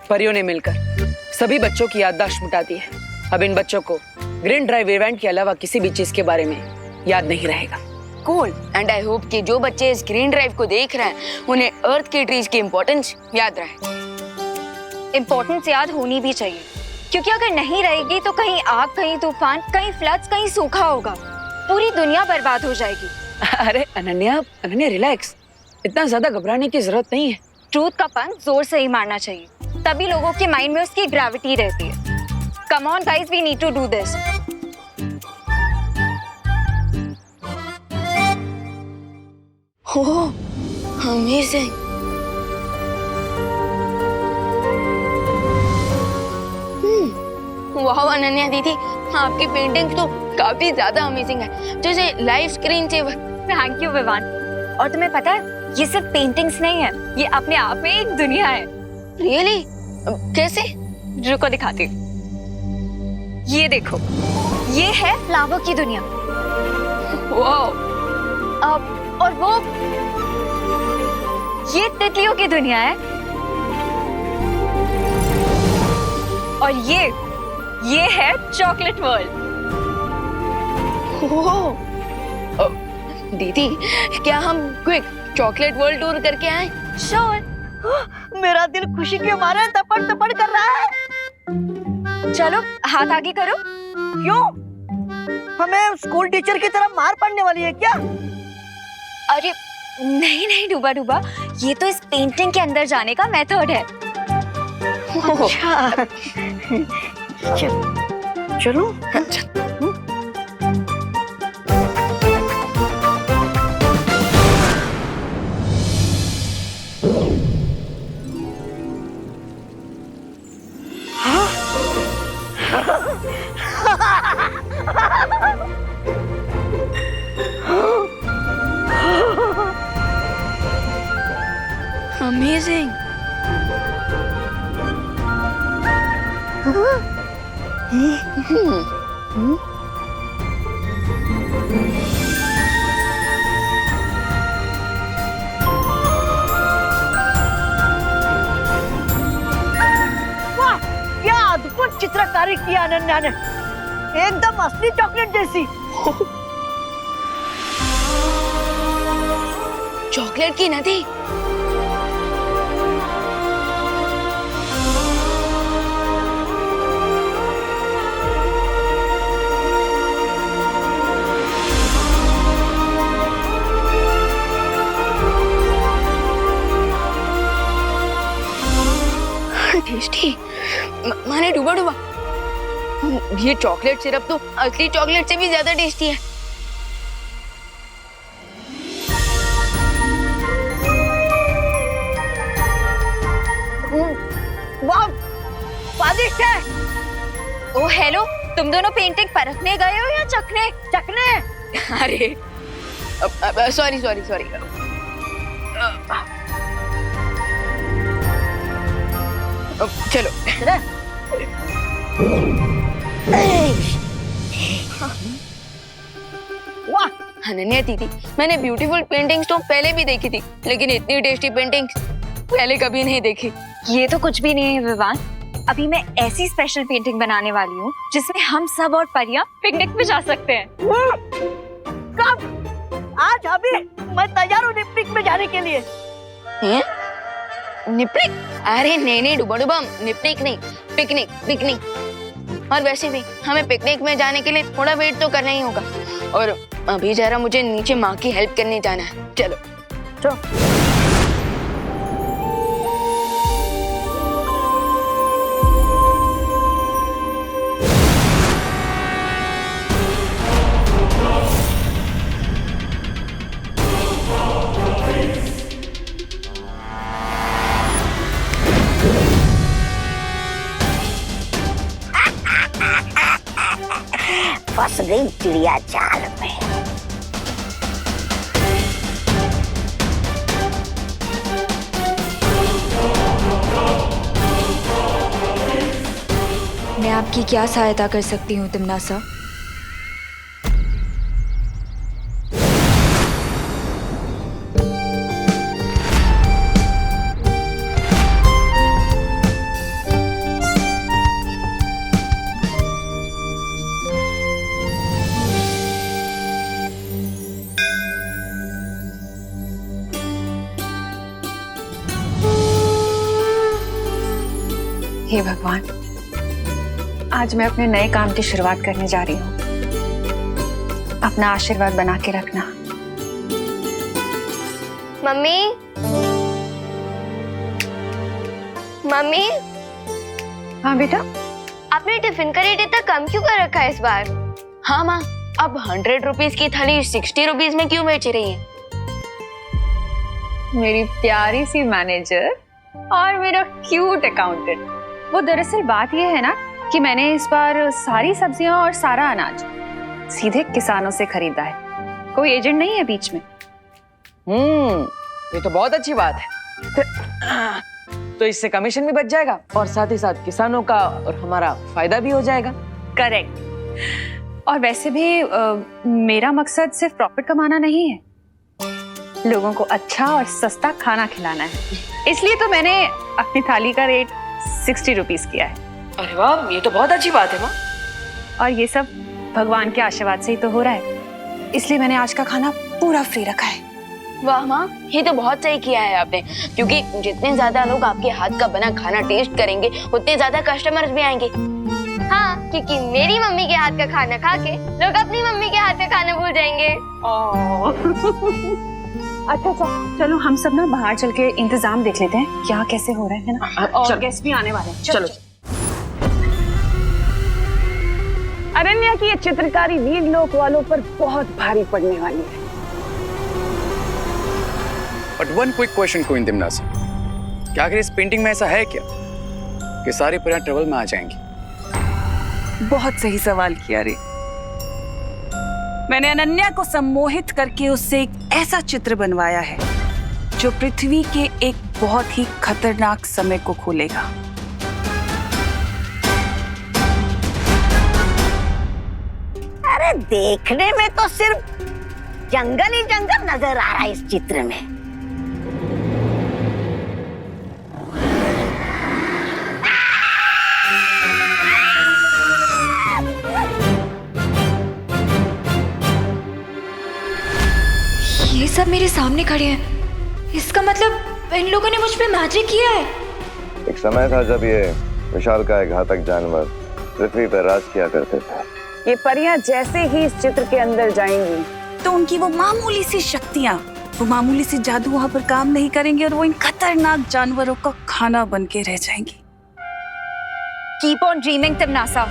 परियों ने मिलकर सभी बच्चों की याददाश्त मिटा दी है। अब इन बच्चों को ग्रीन ड्राइव इवेंट के अलावा किसी भी चीज के बारे में याद नहीं रहेगा। कूल, एंड आई होप कि जो बच्चे इस ग्रीन ड्राइव को देख रहे हैं उन्हें अर्थ के ट्रीज की इम्पोर्टेंस याद रहे। इम्पोर्टेंस याद होनी भी चाहिए, क्योंकि अगर नहीं रहेगी तो कहीं आग, कहीं तूफान, कहीं फ्लड्स, कहीं सूखा होगा, पूरी दुनिया बर्बाद हो जाएगी। अरे अनन्या रिलैक्स, इतना ज्यादा घबराने की जरूरत नहीं है। ट्रूथ का पंच जोर से ही मारना चाहिए, तभी लोगों के माइंड में उसकी ग्रेविटी रहती है। Come on guys, we need to do this. Oh, amazing. वाह अनन्या दीदी, आपकी पेंटिंग तो काफी ज्यादा अमेजिंग है, जैसे लाइव स्क्रीन से। Thank you Vivaan. और तुम्हें पता है, ये सिर्फ पेंटिंग्स नहीं है, ये अपने आप में एक दुनिया है। रियली? कैसे? रुको दिखाती हूँ। ये देखो, ये है फ्लावर की दुनिया। वाओ। और वो ये तितलियों की दुनिया है। और ये है चॉकलेट वर्ल्ड। दीदी, क्या हम क्विक चॉकलेट वर्ल्ड टूर करके आए? श्योर। मेरा दिल खुशी के मारे तपड़ तपड़ कर रहा है। चलो हाथ आगे करो। क्यों? हमें स्कूल टीचर की तरह मार पड़ने वाली है क्या? अरे नहीं डूबा डूबा, ये तो इस पेंटिंग के अंदर जाने का मेथड है। अच्छा। चलो। Amazing. वाह, क्या अद्भुत चित्रकारी की अनन्या ने, एकदम असली चॉकलेट जैसी। चॉकलेट की नदी। टेस्टी, माने डूबा डूबा। ये चॉकलेट सिरप तो असली चॉकलेट से भी ज्यादा टेस्टी है। वाह, स्वादिष्ट है। ओ हेलो, तुम दोनों पेंटिंग परखने गए हो या चखने? चखने। अरे सॉरी सॉरी सॉरी। चलो वाह अनन्या दीदी, मैंने ब्यूटीफुल पेंटिंग्स तो पहले भी देखी थी, लेकिन इतनी टेस्टी पेंटिंग्स पहले कभी नहीं देखी। ये तो कुछ भी नहीं है विवान। अभी मैं ऐसी स्पेशल पेंटिंग बनाने वाली हूँ जिसमें हम सब और परियां पिकनिक पे जा सकते हैं। कब? आज अभी मैं तैयार हूँ पिकनिक में जाने के लिए। निपनिक? अरे नहीं नहीं डुबा डुबा, निपनिक नहीं, पिकनिक पिकनिक। और वैसे भी हमें पिकनिक में जाने के लिए थोड़ा वेट तो करना ही होगा, और अभी जरा मुझे नीचे माँ की हेल्प करने जाना है। चलो चलो। फंस गई चिड़िया जाल में। मैं आपकी क्या सहायता कर सकती हूँ तिम्नासा? हे भगवान, आज मैं अपने नए काम की शुरुआत करने जा रही हूँ। अपना आशीर्वाद बना के रखना। Mummy, mummy. हाँ बेटा। आपने टिफिन का रेट इतना कम क्यों कर रखा है इस बार? हाँ माँ, अब 100 रुपीज की थाली 60 रुपीज में क्यों बेच रही है? मेरी प्यारी सी मैनेजर और मेरा क्यूट अकाउंटेंट। वो दरअसल बात ये है ना कि मैंने इस बार सारी सब्जियां और सारा अनाज सीधे किसानों से खरीदा है, कोई एजेंट नहीं है बीच में। ये तो बहुत अच्छी बात है। तो इससे कमीशन भी बच जाएगा और साथ ही साथ किसानों का और हमारा फायदा भी हो जाएगा। करेक्ट। और वैसे भी मेरा मकसद सिर्फ प्रॉफिट कमाना नहीं है, लोगों को अच्छा और सस्ता खाना खिलाना है। इसलिए तो मैंने अपनी थाली का रेट 60 रुपीज किया है। अरे वाह, ये तो बहुत अच्छी बात है माँ। और ये सब भगवान के आशीर्वाद से ही तो हो रहा है, इसलिए मैंने आज का खाना पूरा फ्री रखा है। वाह माँ, ये तो बहुत सही किया है आपने, क्योंकि जितने ज्यादा लोग आपके हाथ का बना खाना टेस्ट करेंगे उतने ज्यादा कस्टमर्स भी आएंगे। हाँ, क्योंकि मेरी मम्मी के हाथ का खाना खा के लोग अपनी मम्मी के हाथ का खाना भूल जाएंगे। अच्छा चलो हम सब ना बाहर चल के इंतजाम देख लेते हैं क्या कैसे हो रहा है ना, और गेस्ट भी आने वाले हैं। चलो। अरण्या की ये चित्रकारी वीर लोक वालों पर बहुत भारी पड़ने वाली है। But one quick question queen तिम्नासा, क्या आखिर इस पेंटिंग में ऐसा है क्या कि सारी परियां ट्रबल में आ जाएंगी? बहुत सही सवाल किया रे। मैंने अनन्या को सम्मोहित करके उससे एक ऐसा चित्र बनवाया है जो पृथ्वी के एक बहुत ही खतरनाक समय को खोलेगा। अरे अरे देखने में तो सिर्फ जंगल ही जंगल नजर आ रहा है इस चित्र में। ये सब मेरे सामने खड़े हैं, इसका मतलब इन लोगों ने मुझ पे मैजिक किया है। एक समय था जब ये विशालकाय घातक जानवर पृथ्वी पर राज किया करते थे। ये परियां जैसे ही इस चित्र के अंदर जाएंगी तो उनकी वो मामूली सी शक्तियां, वो मामूली सी जादू वहां पर काम नहीं करेंगे और वो इन खतरनाक जानवरों का खाना बन के रह जाएंगी। कीप ऑन ड्रीमिंग तिमनासा,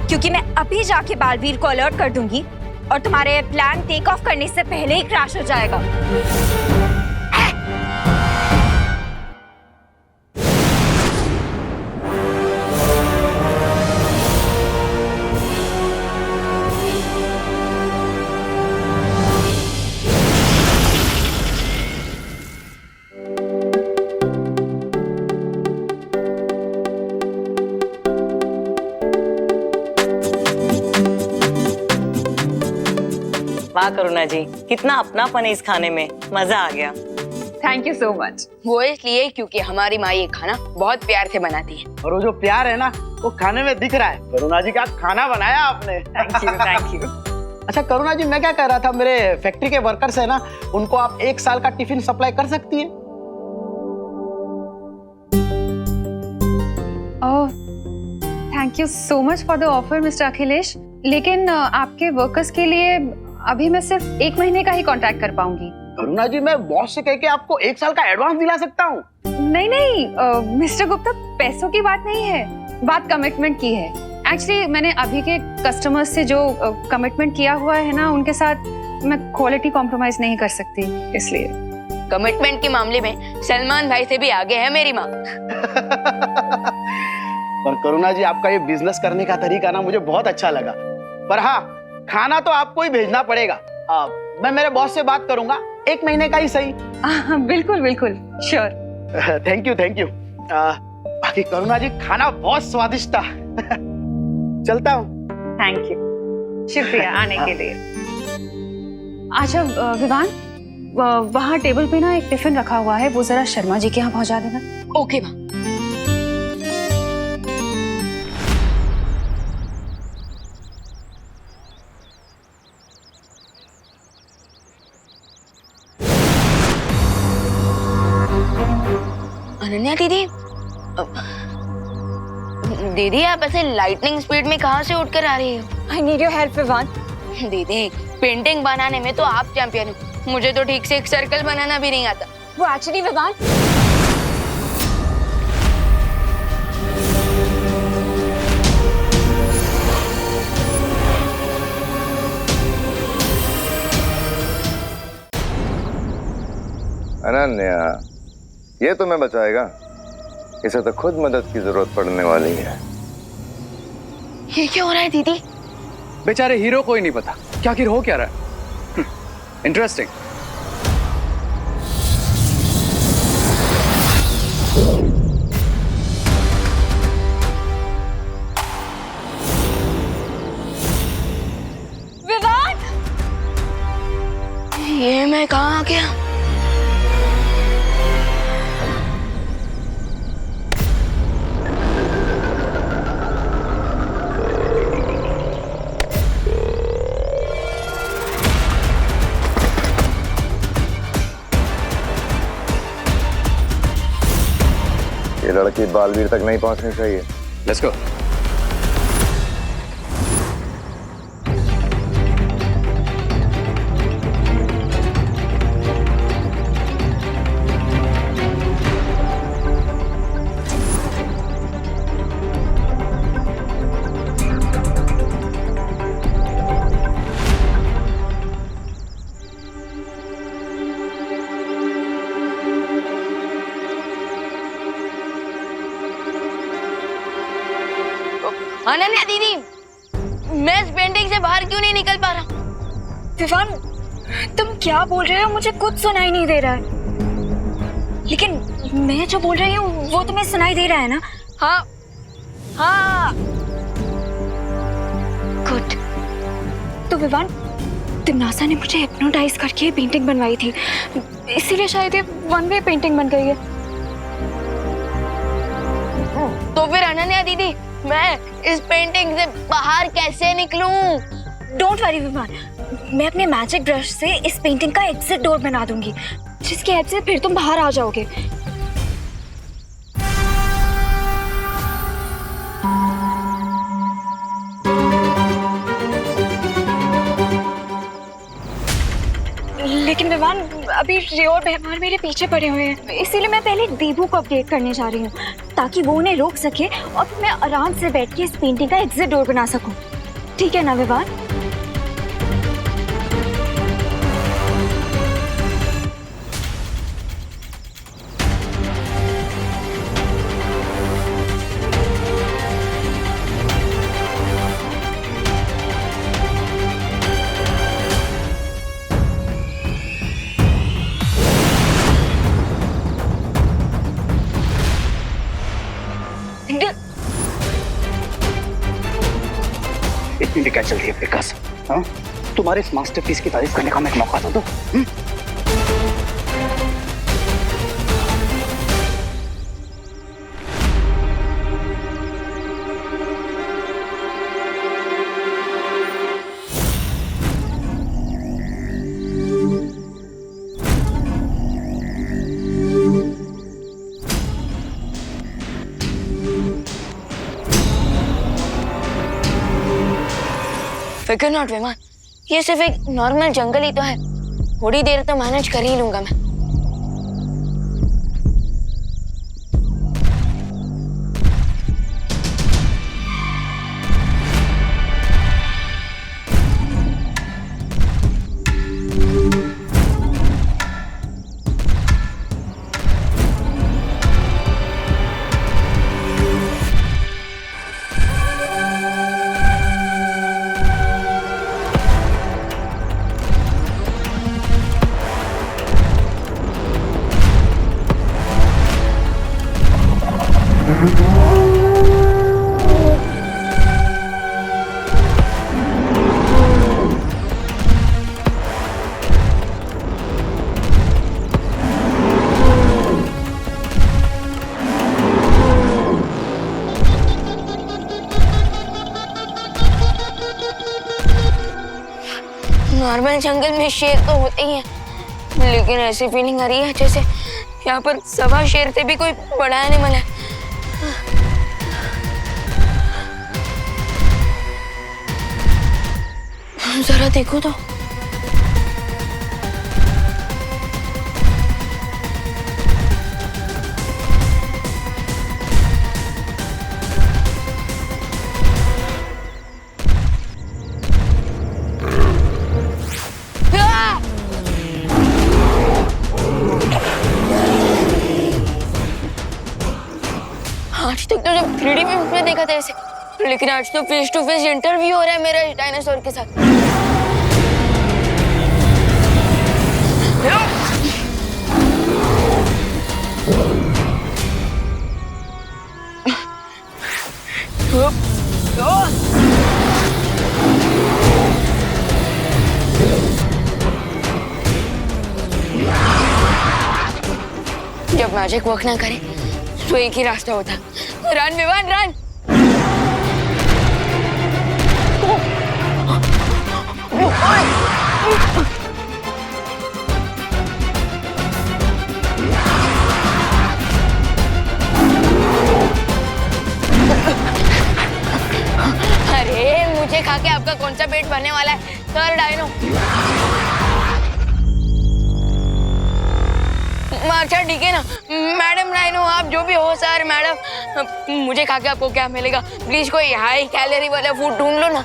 क्योंकि मैं अभी जाके बालवीर को अलर्ट कर दूंगी और तुम्हारे प्लान टेक ऑफ करने से पहले ही क्रैश हो जाएगा। वाह करुणा जी, कितना अपनापन है इस खाने में, मजा आ गया। Thank you so much. वो इसलिए क्योंकि हमारी माँ ये खाना बहुत प्यार से बनाती है। और वो जो प्यार है ना, वो खाने में दिख रहा है। करुणा जी क्या खाना बनाया आपने। Thank you thank you. अच्छा करुणा जी, मैं क्या कह रहा था, मेरे फैक्ट्री के वर्कर्स है ना, उनको आप 1 साल का टिफिन सप्लाई कर सकती है। Thank you so much for the offer mister Akhilesh, लेकिन आपके वर्कर्स के लिए अभी मैं सिर्फ 1 महीने का ही कॉन्ट्रैक्ट कर पाऊंगी। करुणा जी, मैं बॉस से कह के आपको 1 साल का एडवांस दिला सकता हूँ। नहीं नहीं मिस्टर गुप्ता, पैसों की बात नहीं है, बात कमिटमेंट की है। एक्चुअली मैंने अभी के कस्टमर्स से जो कमिटमेंट किया हुआ है ना, उनके साथ मैं क्वालिटी कॉम्प्रोमाइज नहीं कर सकती, इसलिए। कमिटमेंट के मामले में सलमान भाई से भी आगे है मेरी माँ। पर करुणा जी, आपका ये बिजनेस करने का तरीका ना मुझे बहुत अच्छा लगा। पर हाँ, खाना तो आपको ही भेजना पड़ेगा। मैं मेरे बॉस से बात करूंगा, 1 महीने का ही सही। बिल्कुल बिल्कुल, sure. Thank you thank you. बाकी करुणा जी, खाना बहुत स्वादिष्ट था। चलता हूँ। थैंक यू, शुक्रिया आने के लिए। अच्छा विवान, वहाँ टेबल पे ना एक टिफिन रखा हुआ है, वो जरा शर्मा जी के यहाँ पहुँचा देना। ओके माँ। अनन्या दीदी, दीदी आप ऐसे लाइटनिंग स्पीड में कहाँ से उठकर आ रही हो? I need your help, Vivaan. दीदी, पेंटिंग बनाने में तो आप चैंपियन हो, मुझे तो ठीक से एक सर्कल बनाना भी नहीं आता। वो एक्चुअली विवान, अनन्या, ये तुम्हें बचाएगा? इसे तो खुद मदद की जरूरत पड़ने वाली है। ये क्या हो रहा है दीदी? बेचारे हीरो को ही नहीं पता क्या आखिर हो क्या रहा है। इंटरेस्टिंग। विवान, ये मैं कहाँ आ गया? ये लड़की बालवीर तक नहीं पहुंचनी चाहिए। Let's go. अनन्या दीदी, मैं इस पेंटिंग से बाहर क्यों नहीं निकल पा रहा? विवान, तुम क्या बोल रहे हो? मुझे कुछ सुनाई नहीं दे रहा है, लेकिन मैं जो बोल रही हूँ वो तुम्हें सुनाई दे रहा है ना? हाँ हाँ, गुड। तो विवान, तिमनासा ने मुझे हिप्नोटाइज करके पेंटिंग बनवाई थी, इसीलिए शायद ये वन वे पेंटिंग बन गई है। तो फिर अनन्या दीदी, मैं इस पेंटिंग से बाहर कैसे निकलूं? डोंट वरी विवान, मैं अपने मैजिक ब्रश से इस पेंटिंग का एग्जिट डोर बना दूंगी, जिसकी हेल्प से फिर तुम बाहर आ जाओगे। लेकिन विवान, अभी रे और बेहमान मेरे पीछे पड़े हुए हैं, इसीलिए मैं पहले देबू को अपडेट करने जा रही हूँ, ताकि वो उन्हें रोक सके और मैं आराम से बैठ के इस पेंटिंग का एग्जिट डोर बना सकूं। ठीक है ना विवान? इतनी भी क्या चलती है विकास? हाँ, तुम्हारे इस मास्टरपीस की तारीफ करने का मैं एक मौका तो दो। फिकर नॉट विमान, ये सिर्फ एक नॉर्मल जंगल ही तो है, थोड़ी देर तो मैनेज कर ही लूंगा मैं। नॉर्मल जंगल में शेर तो होते ही हैं, लेकिन ऐसी फीलिंग आ रही है जैसे यहाँ पर सवा शेर से भी कोई बड़ा एनिमल है। जरा देखो तो। आज तक तो जब 3D में देखा था इसे, लेकिन आज तो फेस टू फेस इंटरव्यू हो रहा है मेरा डायनासोर के साथ। जब मैजिक वर्क ना करे तो एक ही रास्ता होता, रन विवान रन। अरे मुझे खा के आपका कौन सा पेट भरने वाला है सर डायनो? अच्छा ठीक है ना मैडम डायनो, आप जो भी हो सर मैडम, मुझे खा के आपको क्या मिलेगा? प्लीज कोई हाई कैलोरी वाला फूड ढूंढ लो ना।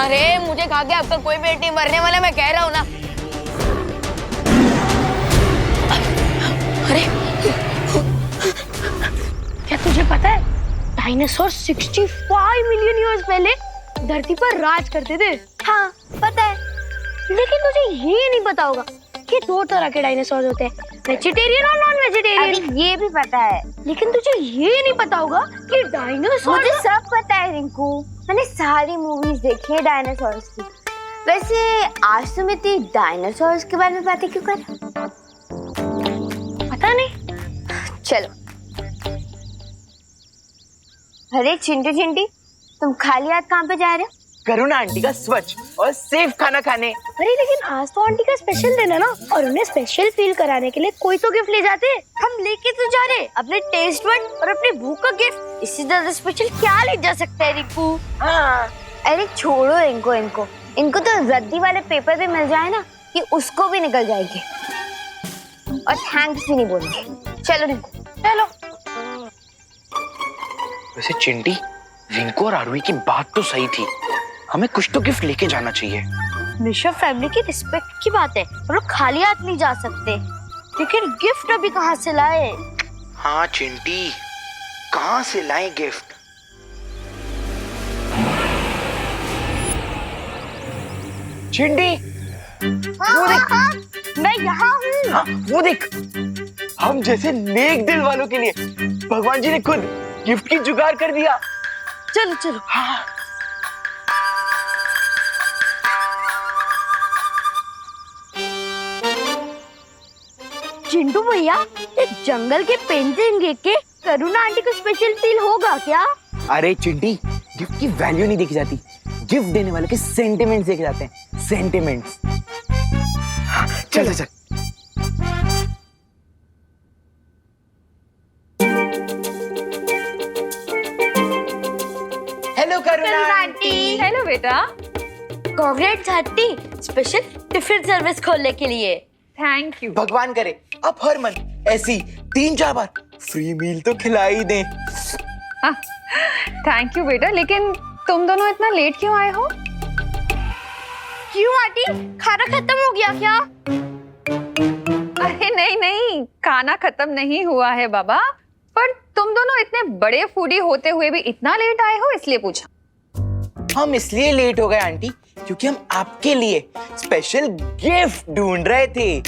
अरे मुझे खा के आपका कोई पेट नहीं भरने वाला, मैं कह रहा हूँ ना। अरे क्या तुझे पता है डायनासोर 65 मिलियन ईयर्स पहले धरती पर राज करते थे? हाँ पता है, लेकिन तुझे ये नहीं पता होगा कि 2 तरह के डायनासोर होते हैं, वेजिटेरियन और नॉन वेजिटेरियन। अभी ये भी पता है, लेकिन तुझे ये नहीं पता होगा कि डायनासोर। मुझे सब पता है रिंकू, मैंने सारी मूवीज देखी है डायनासोर्स की। वैसे आज तुम इतनी डायनासोर्स के बारे में बातें क्यों कर रहे हो? पता नहीं। चलो। अरे चिंटू चिंटी, तुम खाली हाथ कहाँ पे जा रहे हो? करुणा आंटी का स्वच्छ और सेफ खाना खाने। अरे लेकिन आज तो आंटी का स्पेशल दिन है ना, और उन्हें स्पेशल फील कराने के लिए कोई तो गिफ्ट ले जाते हैं। हम लेके तो जा रहे अपने टेस्ट बड और अपनी भूख का गिफ्ट। इससे ज्यादा स्पेशल क्या ले जा सकता है रिंकू? हाँ। अरे छोड़ो इनको तो रद्दी वाले पेपर भी मिल जाए ना कि उसको भी निकल जाएंगे और थैंक्स भी नहीं बोलेंगे। चलो रिंकू चलो। वैसे चिंटी, रिंकू और आरुई की बात तो सही थी, हमें कुछ तो गिफ्ट लेके जाना चाहिए। ऋषभ फैमिली की रिस्पेक्ट की बात है, हम लोग खाली हाथ नहीं जा सकते, लेकिन गिफ्ट अभी कहाँ से लाए? हाँ चिंटी, कहाँ से लाए गिफ्ट? चिंटी, वो देख। मैं यहाँ हूँ। हाँ, वो देख, हम जैसे नेक दिल वालों के लिए भगवान जी ने खुद गिफ्ट की जुगाड़ कर दिया। चलो चलो। हाँ। चिंटू भैया, ये जंगल के पेंटिंग देख के करुणा आंटी को स्पेशल फील होगा क्या? अरे चिंटी, गिफ्ट की वैल्यू नहीं देखी जाती, गिफ्ट देने वाले के सेंटिमेंट्स देखे जाते हैं, सेंटिमेंट्स। चल चल। हेलो करुणा आंटी। हेलो बेटा। Congrats aunty, special tiffin service खोलने के लिए। Thank you. भगवान करे अब हर मंथ ऐसी 3-4 बार फ्री मील तो खिला ही दे। थैंक यू बेटा, लेकिन तुम दोनों इतना लेट क्यों आए हो? क्यों आंटी, खाना खत्म हो गया क्या? अरे नहीं, खाना खत्म नहीं हुआ है बाबा, पर तुम दोनों इतने बड़े फूडी होते हुए भी इतना लेट आए हो, इसलिए पूछा। हम इसलिए लेट हो गए आंटी क्योंकि हम आपके लिए स्पेशल गिफ्ट ढूंढ रहे थे।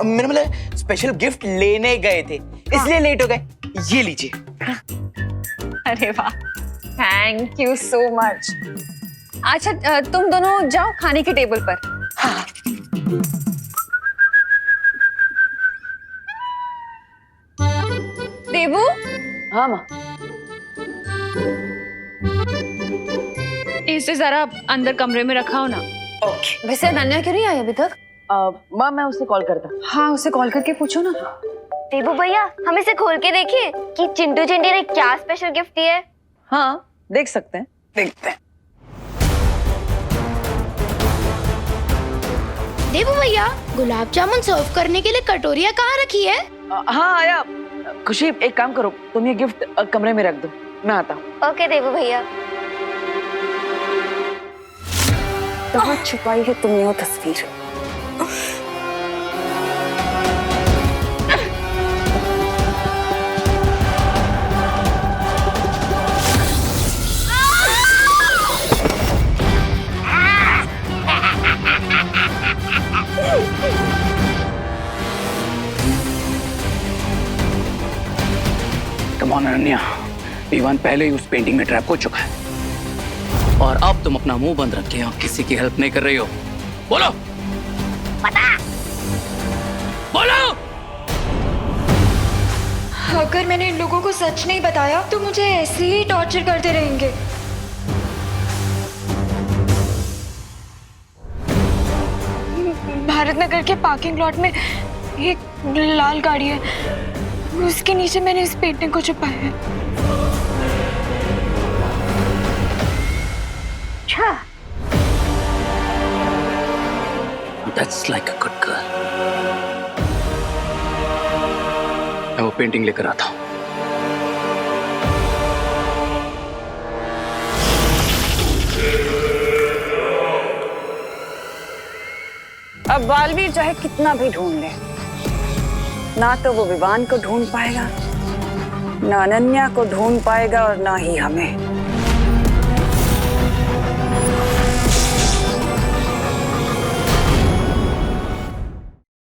मेरा मतलब स्पेशल गिफ्ट लेने गए थे, इसलिए लेट हो गए। ये लीजिए। अरे वाह, थैंक यू सो मच। अच्छा तुम दोनों जाओ खाने की टेबल पर। हाँ। देबू। हाँ माँ। इसे जरा अंदर कमरे में रखाओ ना। ओके। वैसे अनन्या क्यों नहीं आई अभी तक? माँ मैं उससे कॉल करता। हाँ उसे कॉल करके पूछो ना। देबू भैया, हम इसे खोल के देखें कि चिंटू चिंटी ने क्या स्पेशल गिफ्ट दिया है। हाँ देख सकते हैं, देखते हैं। देबू भैया, गुलाब जामुन सर्व करने के लिए कटोरियाँ कहाँ रखी है? हाँ आया। खुशी एक काम करो, तुम ये गिफ्ट कमरे में रख दो, मैं आता हूँ। ओके देबू भैया। कहाँ छुपाई है तुमने वो तस्वीर? कम ऑन अनन्या, विवान पहले ही उस पेंटिंग में ट्रैप हो चुका है और अब तुम अपना मुंह बंद रखे और किसी की हेल्प नहीं कर रही हो। बोलो पता। बोलो। अगर मैंने इन लोगों को सच नहीं बताया तो मुझे ऐसे ही टॉर्चर करते रहेंगे। भारत नगर के पार्किंग लॉट में एक लाल गाड़ी है, उसके नीचे मैंने इस पेंटिंग को छुपाया है। अच्छा। That's like a good girl. मैं वो पेंटिंग लेकर आता हूँ। अब बालवीर चाहे कितना भी ढूंढ ले, ना तो वो विवान को ढूंढ पाएगा, ना अनन्या को ढूंढ पाएगा और ना ही हमें।